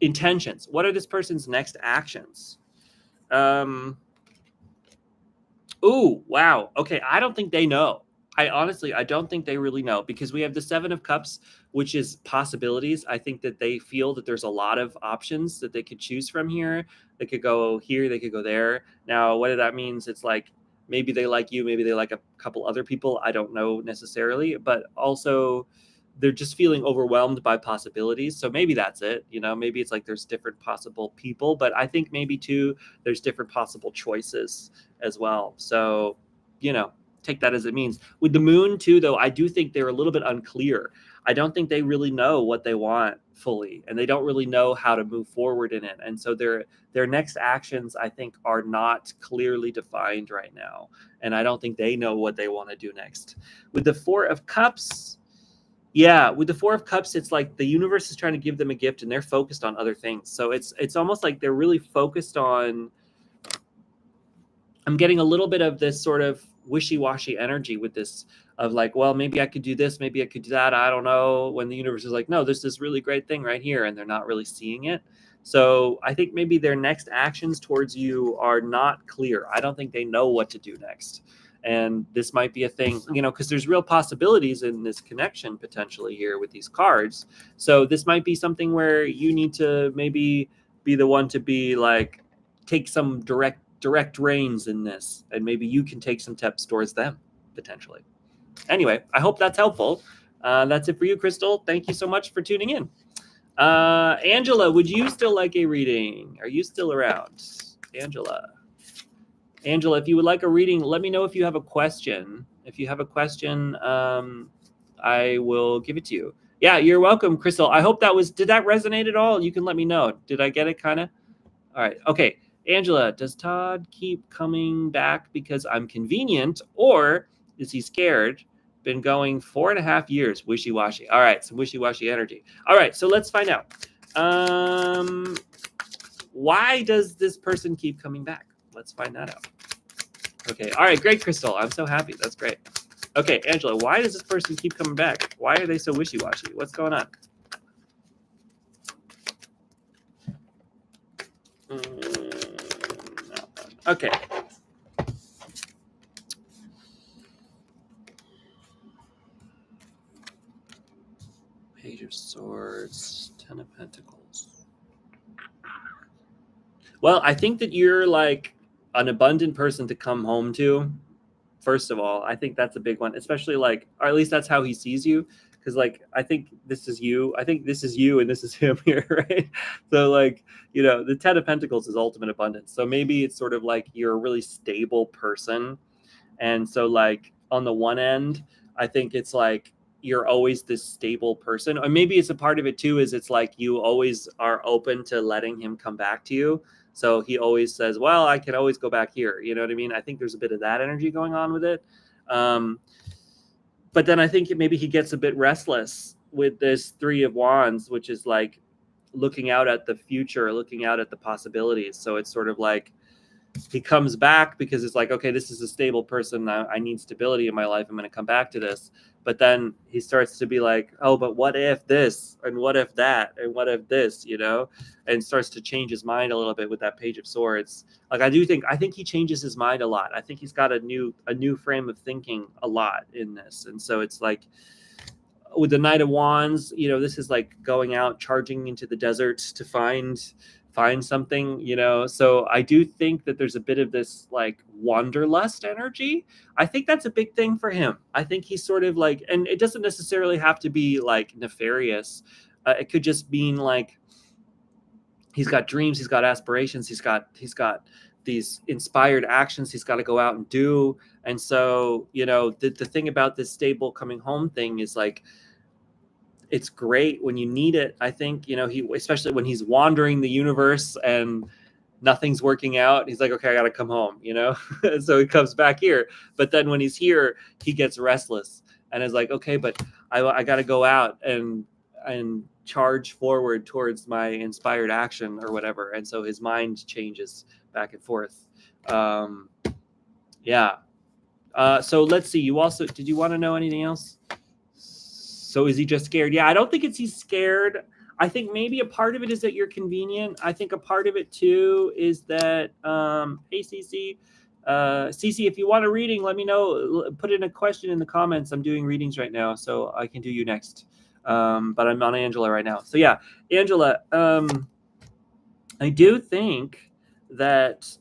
intentions. What are this person's next actions? Ooh, wow. Okay, I don't think they know. I don't think they really know, because we have the Seven of Cups, which is possibilities. I think that they feel that there's a lot of options that they could choose from here. They could go here, they could go there. Now, whether that means it's like maybe they like you, maybe they like a couple other people, I don't know necessarily, but also they're just feeling overwhelmed by possibilities. So maybe that's it. Maybe it's like there's different possible people, but I think maybe too there's different possible choices as well. So, take that as it means. With the moon too, though, I do think they're a little bit unclear. I don't think they really know what they want fully, and they don't really know how to move forward in it. And so their next actions, I think, are not clearly defined right now. And I don't think they know what they want to do next. With the Four of Cups, with the Four of Cups, it's like the universe is trying to give them a gift and they're focused on other things. So it's almost like they're really focused on, I'm getting a little bit of this sort of wishy-washy energy with this of like, well, maybe I could do this, maybe I could do that, I don't know, when the universe is like, no, there's this really great thing right here, and they're not really seeing it. So I think maybe their next actions towards you are not clear. I don't think they know what to do next. And this might be a thing, because there's real possibilities in this connection potentially here with these cards. So this might be something where you need to maybe be the one to be like, take some direct reins in this, and maybe you can take some steps towards them potentially. Anyway, I hope that's helpful. That's it for you, Crystal. Thank you so much for tuning in. Angela, would you still like a reading? Are you still around? Angela, if you would like a reading, let me know. If you have a question, I will give it to you. Yeah, you're welcome, Crystal. I hope did that resonate at all? You can let me know. Did I get it kind of? All right. Okay. Angela, does Todd keep coming back because I'm convenient, or is he scared? Been going 4.5 years. Wishy-washy. All right. Some wishy-washy energy. All right. So let's find out. Why does this person keep coming back? Let's find that out. Okay. All right. Great, Crystal. I'm so happy. That's great. Okay, Angela, why does this person keep coming back? Why are they so wishy-washy? What's going on? Okay. Page of Swords, Ten of Pentacles. Well, I think that you're like an abundant person to come home to. First of all, I think that's a big one, especially like, or at least that's how he sees you. Because like, I think this is you. I think this is you and this is him here, right? So like, the Ten of Pentacles is ultimate abundance. So maybe it's sort of like you're a really stable person. And so like on the one end, I think it's like you're always this stable person. Or maybe it's a part of it too, is it's like you always are open to letting him come back to you. So he always says, well, I can always go back here. You know what I mean? I think there's a bit of that energy going on with it. But then I think maybe he gets a bit restless with this Three of Wands, which is like looking out at the future, looking out at the possibilities. So it's sort of like he comes back because it's like, okay, this is a stable person. I need stability in my life. I'm going to come back to this. But then he starts to be like, oh, but what if this, and what if that, and what if this, and starts to change his mind a little bit with that Page of Swords. Like I think he changes his mind a lot. I think he's got a new frame of thinking a lot in this. And so it's like with the Knight of Wands, this is like going out, charging into the desert to find something, so I do think that there's a bit of this like wanderlust energy. I think that's a big thing for him. I think he's sort of like, and it doesn't necessarily have to be like nefarious. It could just mean like he's got dreams, he's got aspirations, he's got these inspired actions he's got to go out and do. And so the thing about this stable coming home thing is like, it's great when you need it. I think, he, especially when he's wandering the universe and nothing's working out, he's like, okay, I got to come home, so he comes back here. But then when he's here, he gets restless and is like, okay, but I got to go out and charge forward towards my inspired action or whatever. And so his mind changes back and forth. Yeah. So let's see. You also, did you want to know anything else? So is he just scared? Yeah, I don't think he's scared. I think maybe a part of it is that you're convenient. I think a part of it too is that, hey, Cece, Cece, if you want a reading, let me know. Put in a question in the comments. I'm doing readings right now, so I can do you next. But I'm on Angela right now. So yeah, Angela, I do think that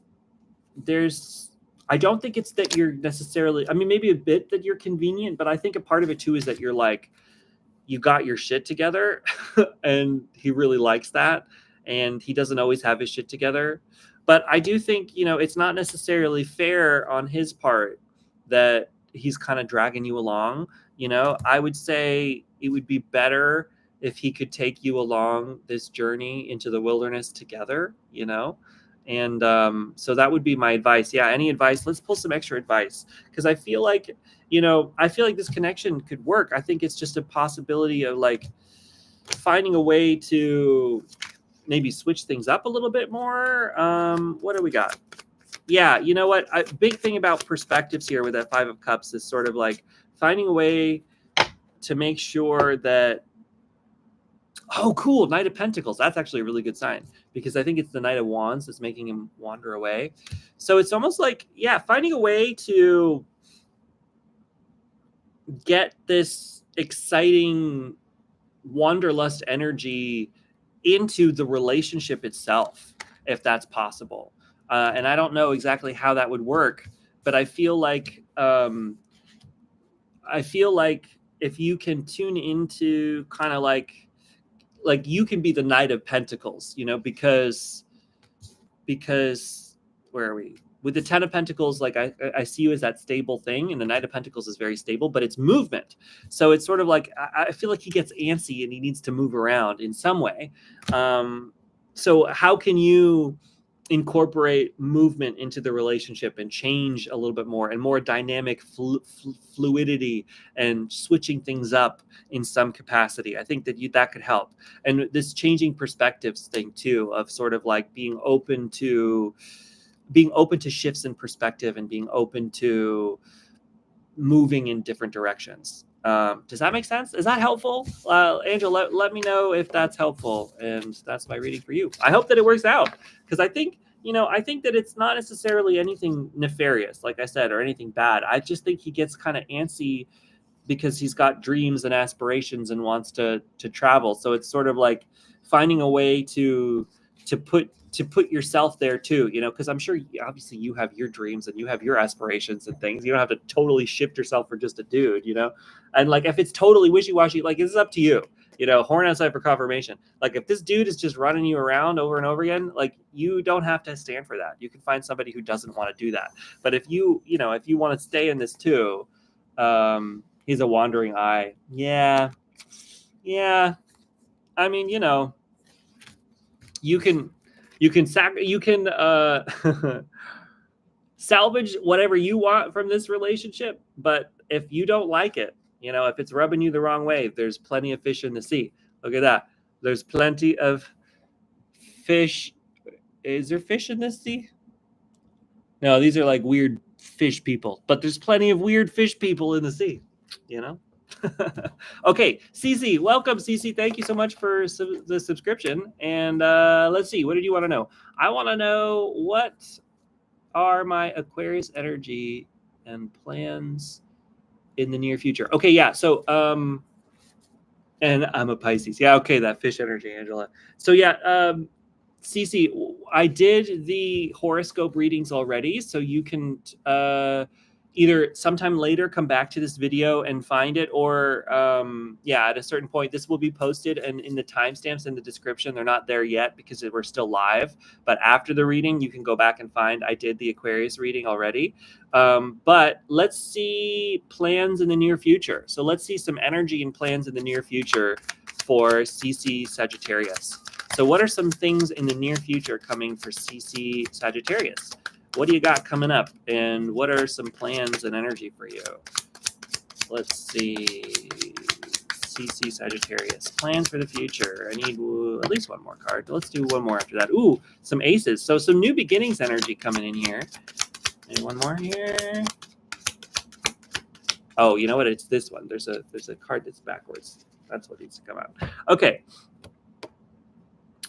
I don't think it's that you're necessarily, I mean, maybe a bit that you're convenient, but I think a part of it too is that you're like, you got your shit together and he really likes that. And he doesn't always have his shit together. But I do think, it's not necessarily fair on his part that he's kind of dragging you along. I would say it would be better if he could take you along this journey into the wilderness together, And so that would be my advice. Yeah, any advice? Let's pull some extra advice because I feel like this connection could work. I think it's just a possibility of like finding a way to maybe switch things up a little bit more. What do we got? Yeah, you know what? Big thing about perspectives here with that Five of Cups is sort of like finding a way to make sure that, oh, cool, Knight of Pentacles. That's actually a really good sign because I think it's the Knight of Wands that's making him wander away. So it's almost like, yeah, finding a way to get this exciting wanderlust energy into the relationship itself, if that's possible. And I don't know exactly how that would work, but I feel like if you can tune into kind of like you can be the Knight of Pentacles, because where are we? With the Ten of Pentacles, like I see you as that stable thing, and the Knight of Pentacles is very stable, but it's movement. So it's sort of like I feel like he gets antsy and he needs to move around in some way. So how can you incorporate movement into the relationship and change a little bit more and more dynamic fluidity and switching things up in some capacity? I think that could help. And this changing perspectives thing too, of sort of like being open to shifts in perspective and being open to moving in different directions. Does that make sense? Is that helpful? Angela, let me know if that's helpful. And that's my reading for you. I hope that it works out because I think that it's not necessarily anything nefarious, like I said, or anything bad. I just think he gets kind of antsy because he's got dreams and aspirations and wants to travel. So it's sort of like finding a way to put yourself there too, because I'm sure obviously you have your dreams and you have your aspirations and things. You don't have to totally shift yourself for just a dude, and like if it's totally wishy-washy, like it's up to you, horn outside for confirmation. Like if this dude is just running you around over and over again, like you don't have to stand for that. You can find somebody who doesn't want to do that. But if you want to stay in this too, he's a wandering eye. Yeah. I mean, you can salvage whatever you want from this relationship, but if you don't like it, if it's rubbing you the wrong way, there's plenty of fish in the sea. Look at that. There's plenty of fish. Is there fish in this sea? No, these are like weird fish people, but there's plenty of weird fish people in the sea, Okay, Cece, welcome, Cece. Thank you so much for the subscription. And let's see, what did you want to know? I want to know what are my Aquarius energy and plans in the near future. Okay, yeah. So, and I'm a Pisces. Yeah, okay, that fish energy, Angela. So yeah, Cece, I did the horoscope readings already, so you can either sometime later come back to this video and find it, or at a certain point, this will be posted, and in the timestamps in the description, they're not there yet because we're still live, but after the reading, you can go back and find I did the Aquarius reading already. But let's see plans in the near future. So let's see some energy and plans in the near future for CC Sagittarius. So what are some things in the near future coming for CC Sagittarius? What do you got coming up? And what are some plans and energy for you? Let's see. CC Sagittarius. Plans for the future. I need at least one more card. Let's do one more after that. Ooh, some aces. So some new beginnings energy coming in here. And one more here. Oh, you know what? It's this one. There's a card that's backwards. That's what needs to come out. Okay.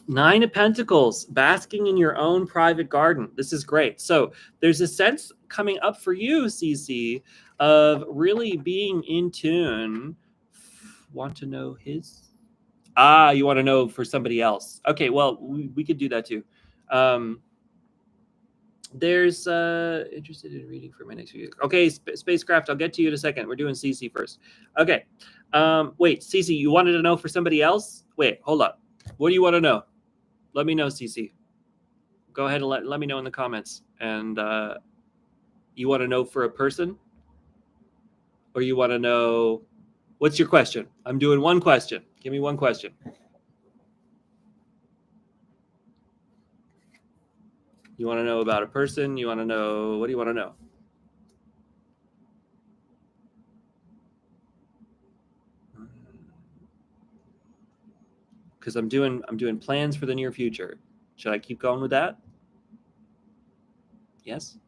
Nine of Pentacles, basking in your own private garden. This is great. So there's a sense coming up for you, CC, of really being in tune. Want to know his? You want to know for somebody else. Okay, well, we could do that too. There's interested in reading for my next video. Okay, spacecraft, I'll get to you in a second. We're doing CC first. Okay. Wait, CC, you wanted to know for somebody else? Wait, hold up. What do you want to know? Let me know, CC. Go ahead and let me know in the comments. And you want to know for a person? Or you want to know, what's your question? I'm doing one question. Give me one question. You want to know about a person? You want to know, what do you want to know? Because I'm doing plans for the near future. Should I keep going with that? Yes.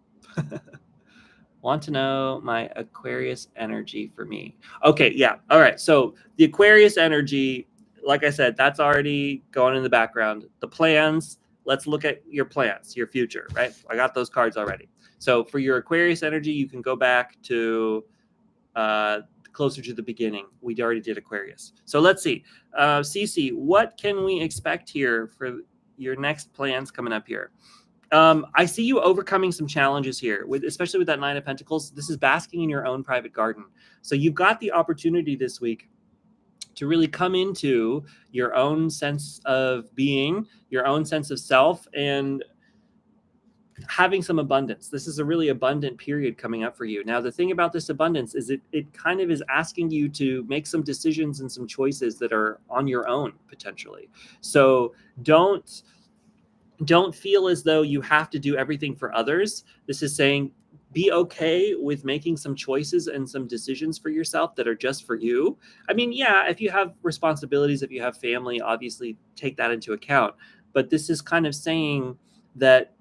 Want to know my Aquarius energy for me. Okay, yeah. All right. So the Aquarius energy, like I said, that's already going in the background. The plans, let's look at your plans, your future, right? I got those cards already. So for your Aquarius energy, you can go back to closer to the beginning. We already did Aquarius. So let's see. Cece, what can we expect here for your next plans coming up here? I see you overcoming some challenges here, especially with that Nine of Pentacles. This is basking in your own private garden. So you've got the opportunity this week to really come into your own sense of being, your own sense of self, and having some abundance. This is a really abundant period coming up for you. Now, the thing about this abundance is it kind of is asking you to make some decisions and some choices that are on your own, potentially. So don't feel as though you have to do everything for others. This is saying be okay with making some choices and some decisions for yourself that are just for you. I mean, yeah, if you have responsibilities, if you have family, obviously take that into account. But this is kind of saying that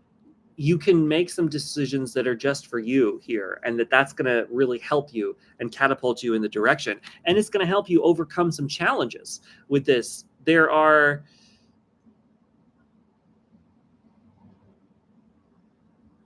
you can make some decisions that are just for you here, and that's going to really help you and catapult you in the direction. And it's going to help you overcome some challenges with this. There are...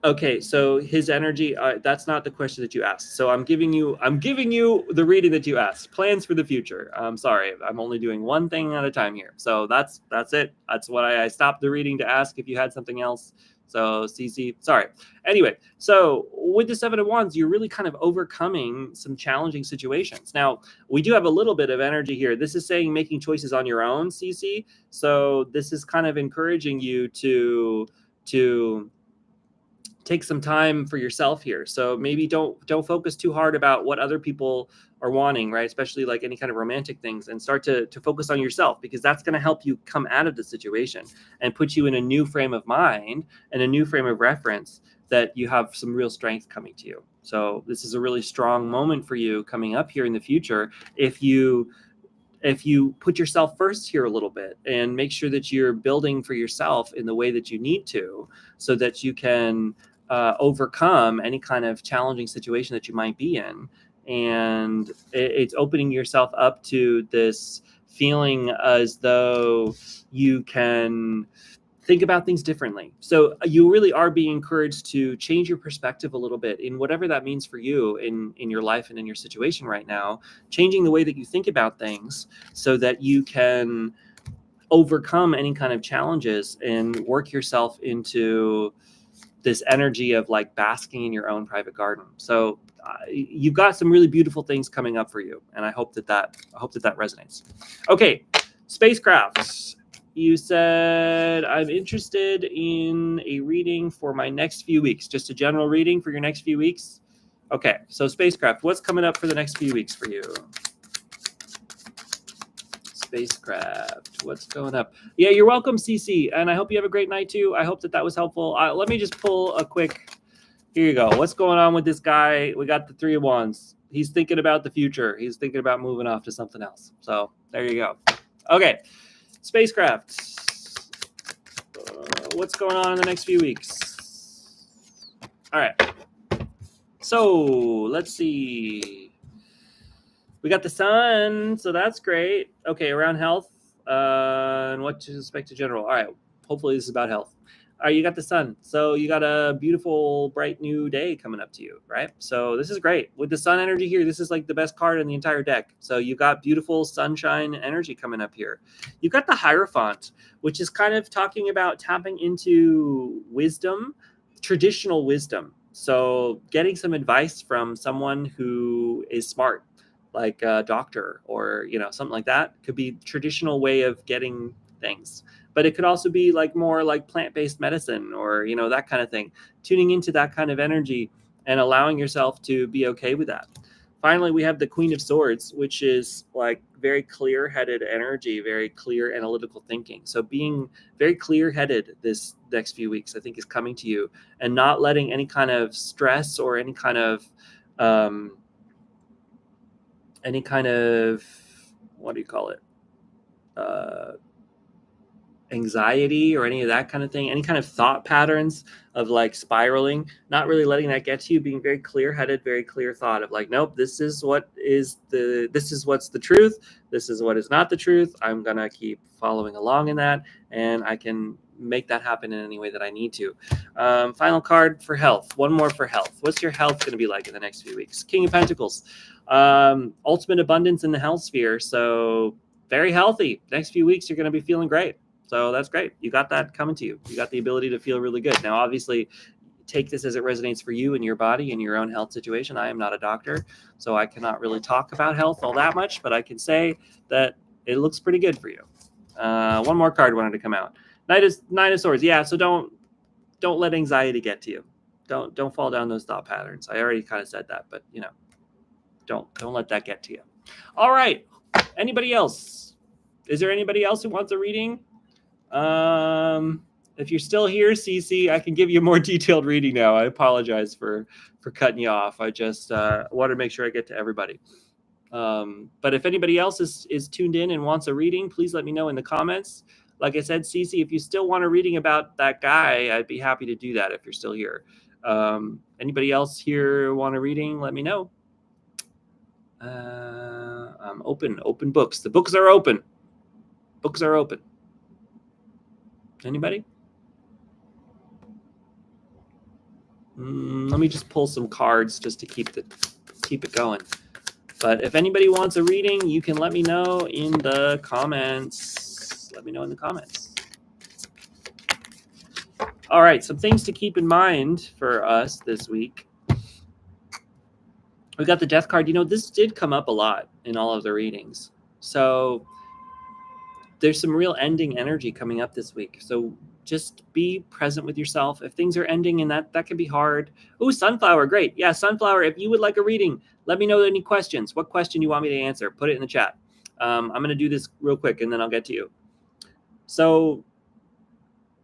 Okay, so his energy, that's not the question that you asked. So I'm giving you the reading that you asked. Plans for the future. I'm sorry, I'm only doing one thing at a time here. So that's it. That's what I stopped the reading to ask if you had something else. So CC, sorry. Anyway, so with the Seven of Wands, you're really kind of overcoming some challenging situations. Now, we do have a little bit of energy here. This is saying making choices on your own, CC. So this is kind of encouraging you to take some time for yourself here. So maybe don't focus too hard about what other people are wanting, right? Especially like any kind of romantic things, and start to focus on yourself, because that's going to help you come out of the situation and put you in a new frame of mind and a new frame of reference that you have some real strength coming to you. So this is a really strong moment for you coming up here in the future. If you put yourself first here a little bit and make sure that you're building for yourself in the way that you need to, so that you can overcome any kind of challenging situation that you might be in. And it's opening yourself up to this feeling as though you can think about things differently. So you really are being encouraged to change your perspective a little bit in whatever that means for you in your life and in your situation right now, changing the way that you think about things so that you can overcome any kind of challenges and work yourself into this energy of like basking in your own private garden. So you've got some really beautiful things coming up for you, and I hope that resonates. Okay, spacecrafts. You said, I'm interested in a reading for my next few weeks. Just a general reading for your next few weeks. Okay, so spacecraft, what's coming up for the next few weeks for you? Spacecraft, what's going up? Yeah, you're welcome, CC, and I hope you have a great night too. I hope that was helpful. Let me just pull a quick, here you go. What's going on with this guy? We got the Three of Wands. He's thinking about the future. He's thinking about moving off to something else. So there you go. Okay, spacecraft, what's going on in the next few weeks? All right, so let's see. We got the sun, so that's great. Okay, around health and what to expect in general. All right, hopefully this is about health. All right, you got the sun, so you got a beautiful, bright new day coming up to you, right? So this is great. With the sun energy here, this is like the best card in the entire deck. So you got beautiful sunshine energy coming up here. You got the Hierophant, which is kind of talking about tapping into wisdom, traditional wisdom. So getting some advice from someone who is smart, like a doctor or something like that. Could be traditional way of getting things, but it could also be like more like plant-based medicine or that kind of thing. Tuning into that kind of energy and allowing yourself to be okay with that. Finally, we have the Queen of Swords, which is like very clear-headed energy, very clear analytical thinking. So being very clear-headed this next few weeks, I think, is coming to you, and not letting any kind of stress or any kind of what do you call it? Anxiety or any of that kind of thing, any kind of thought patterns of like spiraling, not really letting that get to you, being very clear-headed, very clear thought of like, nope, this is what's the truth. This is what is not the truth. I'm going to keep following along in that, and I can make that happen in any way that I need to. Final card for health. One more for health. What's your health going to be like in the next few weeks? King of Pentacles. Ultimate abundance in the health sphere. So very healthy. Next few weeks, you're going to be feeling great. So that's great. You got that coming to you. You got the ability to feel really good. Now, obviously, take this as it resonates for you and your body and your own health situation. I am not a doctor, so I cannot really talk about health all that much, but I can say that it looks pretty good for you. One more card wanted to come out. Nine of Swords. Yeah, so don't let anxiety get to you. Don't fall down those thought patterns. I already kind of said that, but don't let that get to you. All right. Anybody else? Is there anybody else who wants a reading? If you're still here, Cece, I can give you a more detailed reading now. I apologize for cutting you off. I just want to make sure I get to everybody. But if anybody else is tuned in and wants a reading, please let me know in the comments. Like I said, Cece, if you still want a reading about that guy, I'd be happy to do that if you're still here. Anybody else here want a reading? Let me know. I'm open books. The books are open. Books are open. Anybody? Let me just pull some cards just to keep it going. But if anybody wants a reading, you can let me know in the comments. Let me know in the comments. All right, some things to keep in mind for us this week. We got the Death card. This did come up a lot in all of the readings. So there's some real ending energy coming up this week. So just be present with yourself. If things are ending, and that can be hard. Ooh, Sunflower, great. Yeah, Sunflower, if you would like a reading, let me know any questions. What question you want me to answer? Put it in the chat. I'm going to do this real quick, and then I'll get to you. So,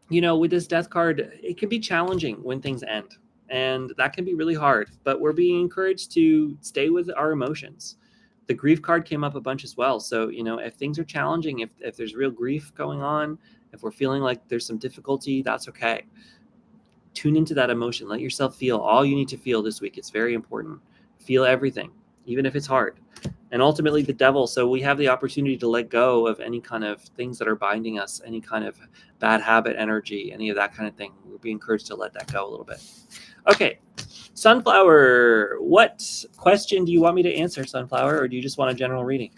with this Death card, it can be challenging when things end. And that can be really hard. But we're being encouraged to stay with our emotions. The grief card came up a bunch as well. So, if things are challenging, if there's real grief going on, if we're feeling like there's some difficulty, that's okay. Tune into that emotion. Let yourself feel all you need to feel this week. It's very important. Feel everything, even if it's hard. And ultimately, the Devil. So we have the opportunity to let go of any kind of things that are binding us, any kind of bad habit energy, any of that kind of thing. We're being encouraged to let that go a little bit. Okay. Sunflower, what question do you want me to answer, Sunflower, or do you just want a general reading?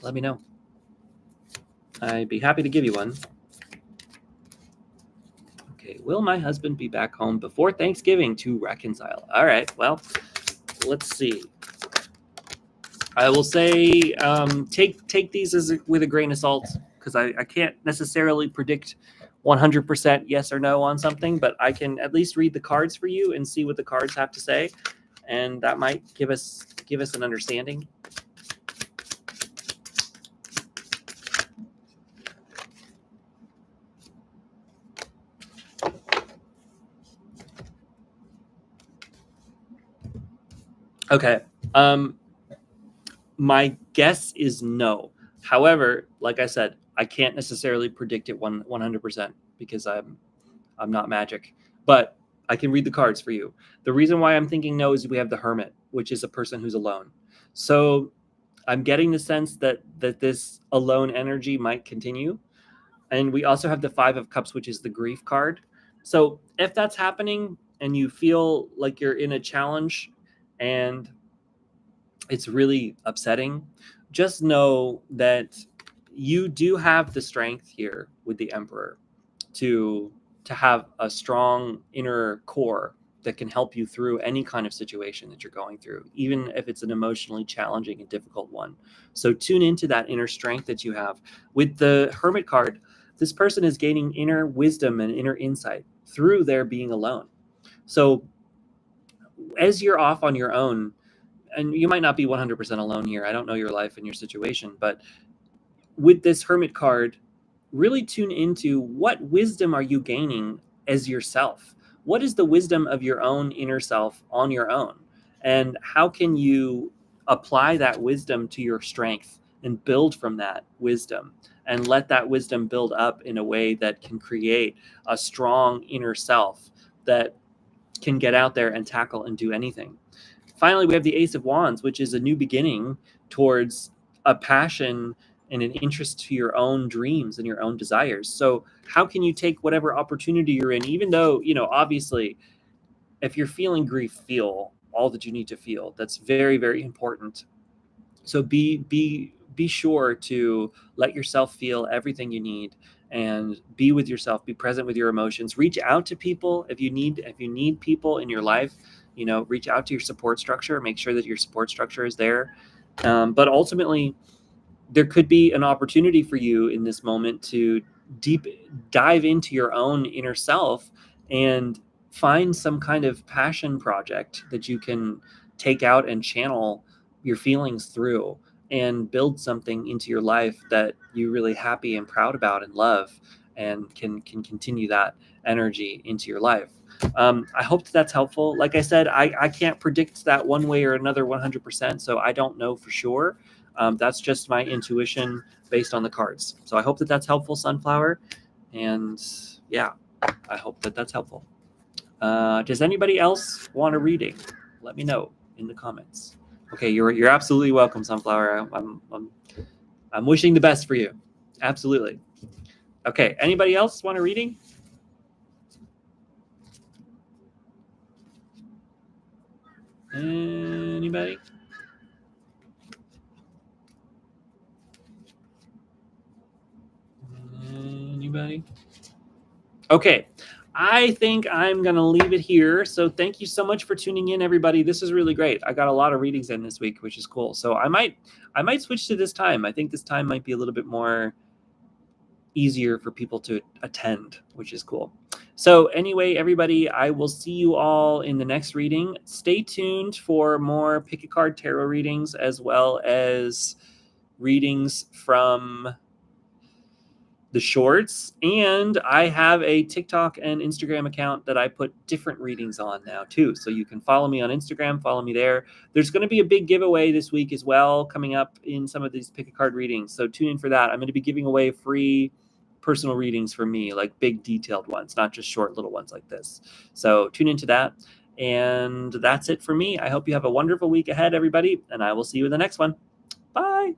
Let me know. I'd be happy to give you one. Okay, will my husband be back home before Thanksgiving to reconcile? All right, well, let's see. I will say take these with a grain of salt, because I can't necessarily predict 100% yes or no on something, but I can at least read the cards for you and see what the cards have to say, and that might give us an understanding. Okay. My guess is no. However, like I said, I can't necessarily predict it 100% because I'm not magic, but I can read the cards for you. The reason why I'm thinking no is we have the Hermit, which is a person who's alone. So I'm getting the sense that this alone energy might continue. And we also have the Five of Cups, which is the grief card. So if that's happening and you feel like you're in a challenge and it's really upsetting, just know that you do have the strength here with the Emperor to have a strong inner core that can help you through any kind of situation that you're going through, even if it's an emotionally challenging and difficult one. So tune into that inner strength that you have. With the Hermit card, this person is gaining inner wisdom and inner insight through their being alone. So as you're off on your own, and you might not be 100% alone here, I don't know your life and your situation, but with this Hermit card, really tune into what wisdom are you gaining as yourself? What is the wisdom of your own inner self on your own? And how can you apply that wisdom to your strength and build from that wisdom and let that wisdom build up in a way that can create a strong inner self that can get out there and tackle and do anything? Finally, we have the Ace of Wands, which is a new beginning towards a passion and an interest to your own dreams and your own desires. So how can you take whatever opportunity you're in, even though, obviously, if you're feeling grief, feel all that you need to feel. That's very, very important. So be sure to let yourself feel everything you need and be with yourself, be present with your emotions. Reach out to people if you need people in your life. Reach out to your support structure, make sure that your support structure is there. But ultimately, there could be an opportunity for you in this moment to deep dive into your own inner self and find some kind of passion project that you can take out and channel your feelings through and build something into your life that you're really happy and proud about and love, and can continue that energy into your life. I hope that's helpful. Like I said, I can't predict that one way or another 100%, so I don't know for sure. That's just my intuition based on the cards. So I hope that that's helpful, Sunflower. And yeah, I hope that that's helpful. Does anybody else want a reading? Let me know in the comments. Okay, you're absolutely welcome, Sunflower. I'm wishing the best for you. Absolutely. Okay, anybody else want a reading? Anybody? Anybody? Okay, I think I'm going to leave it here. So thank you so much for tuning in, everybody. This is really great. I got a lot of readings in this week, which is cool. So I might switch to this time. I think this time might be a little bit more easier for people to attend, which is cool. So anyway, everybody, I will see you all in the next reading. Stay tuned for more Pick a Card Tarot readings, as well as readings from the shorts. And I have a TikTok and Instagram account that I put different readings on now too. So you can follow me on Instagram, follow me there. There's going to be a big giveaway this week as well, coming up in some of these Pick a Card readings. So tune in for that. I'm going to be giving away free personal readings from me, like big detailed ones, not just short little ones like this. So tune into that. And that's it for me. I hope you have a wonderful week ahead, everybody. And I will see you in the next one. Bye.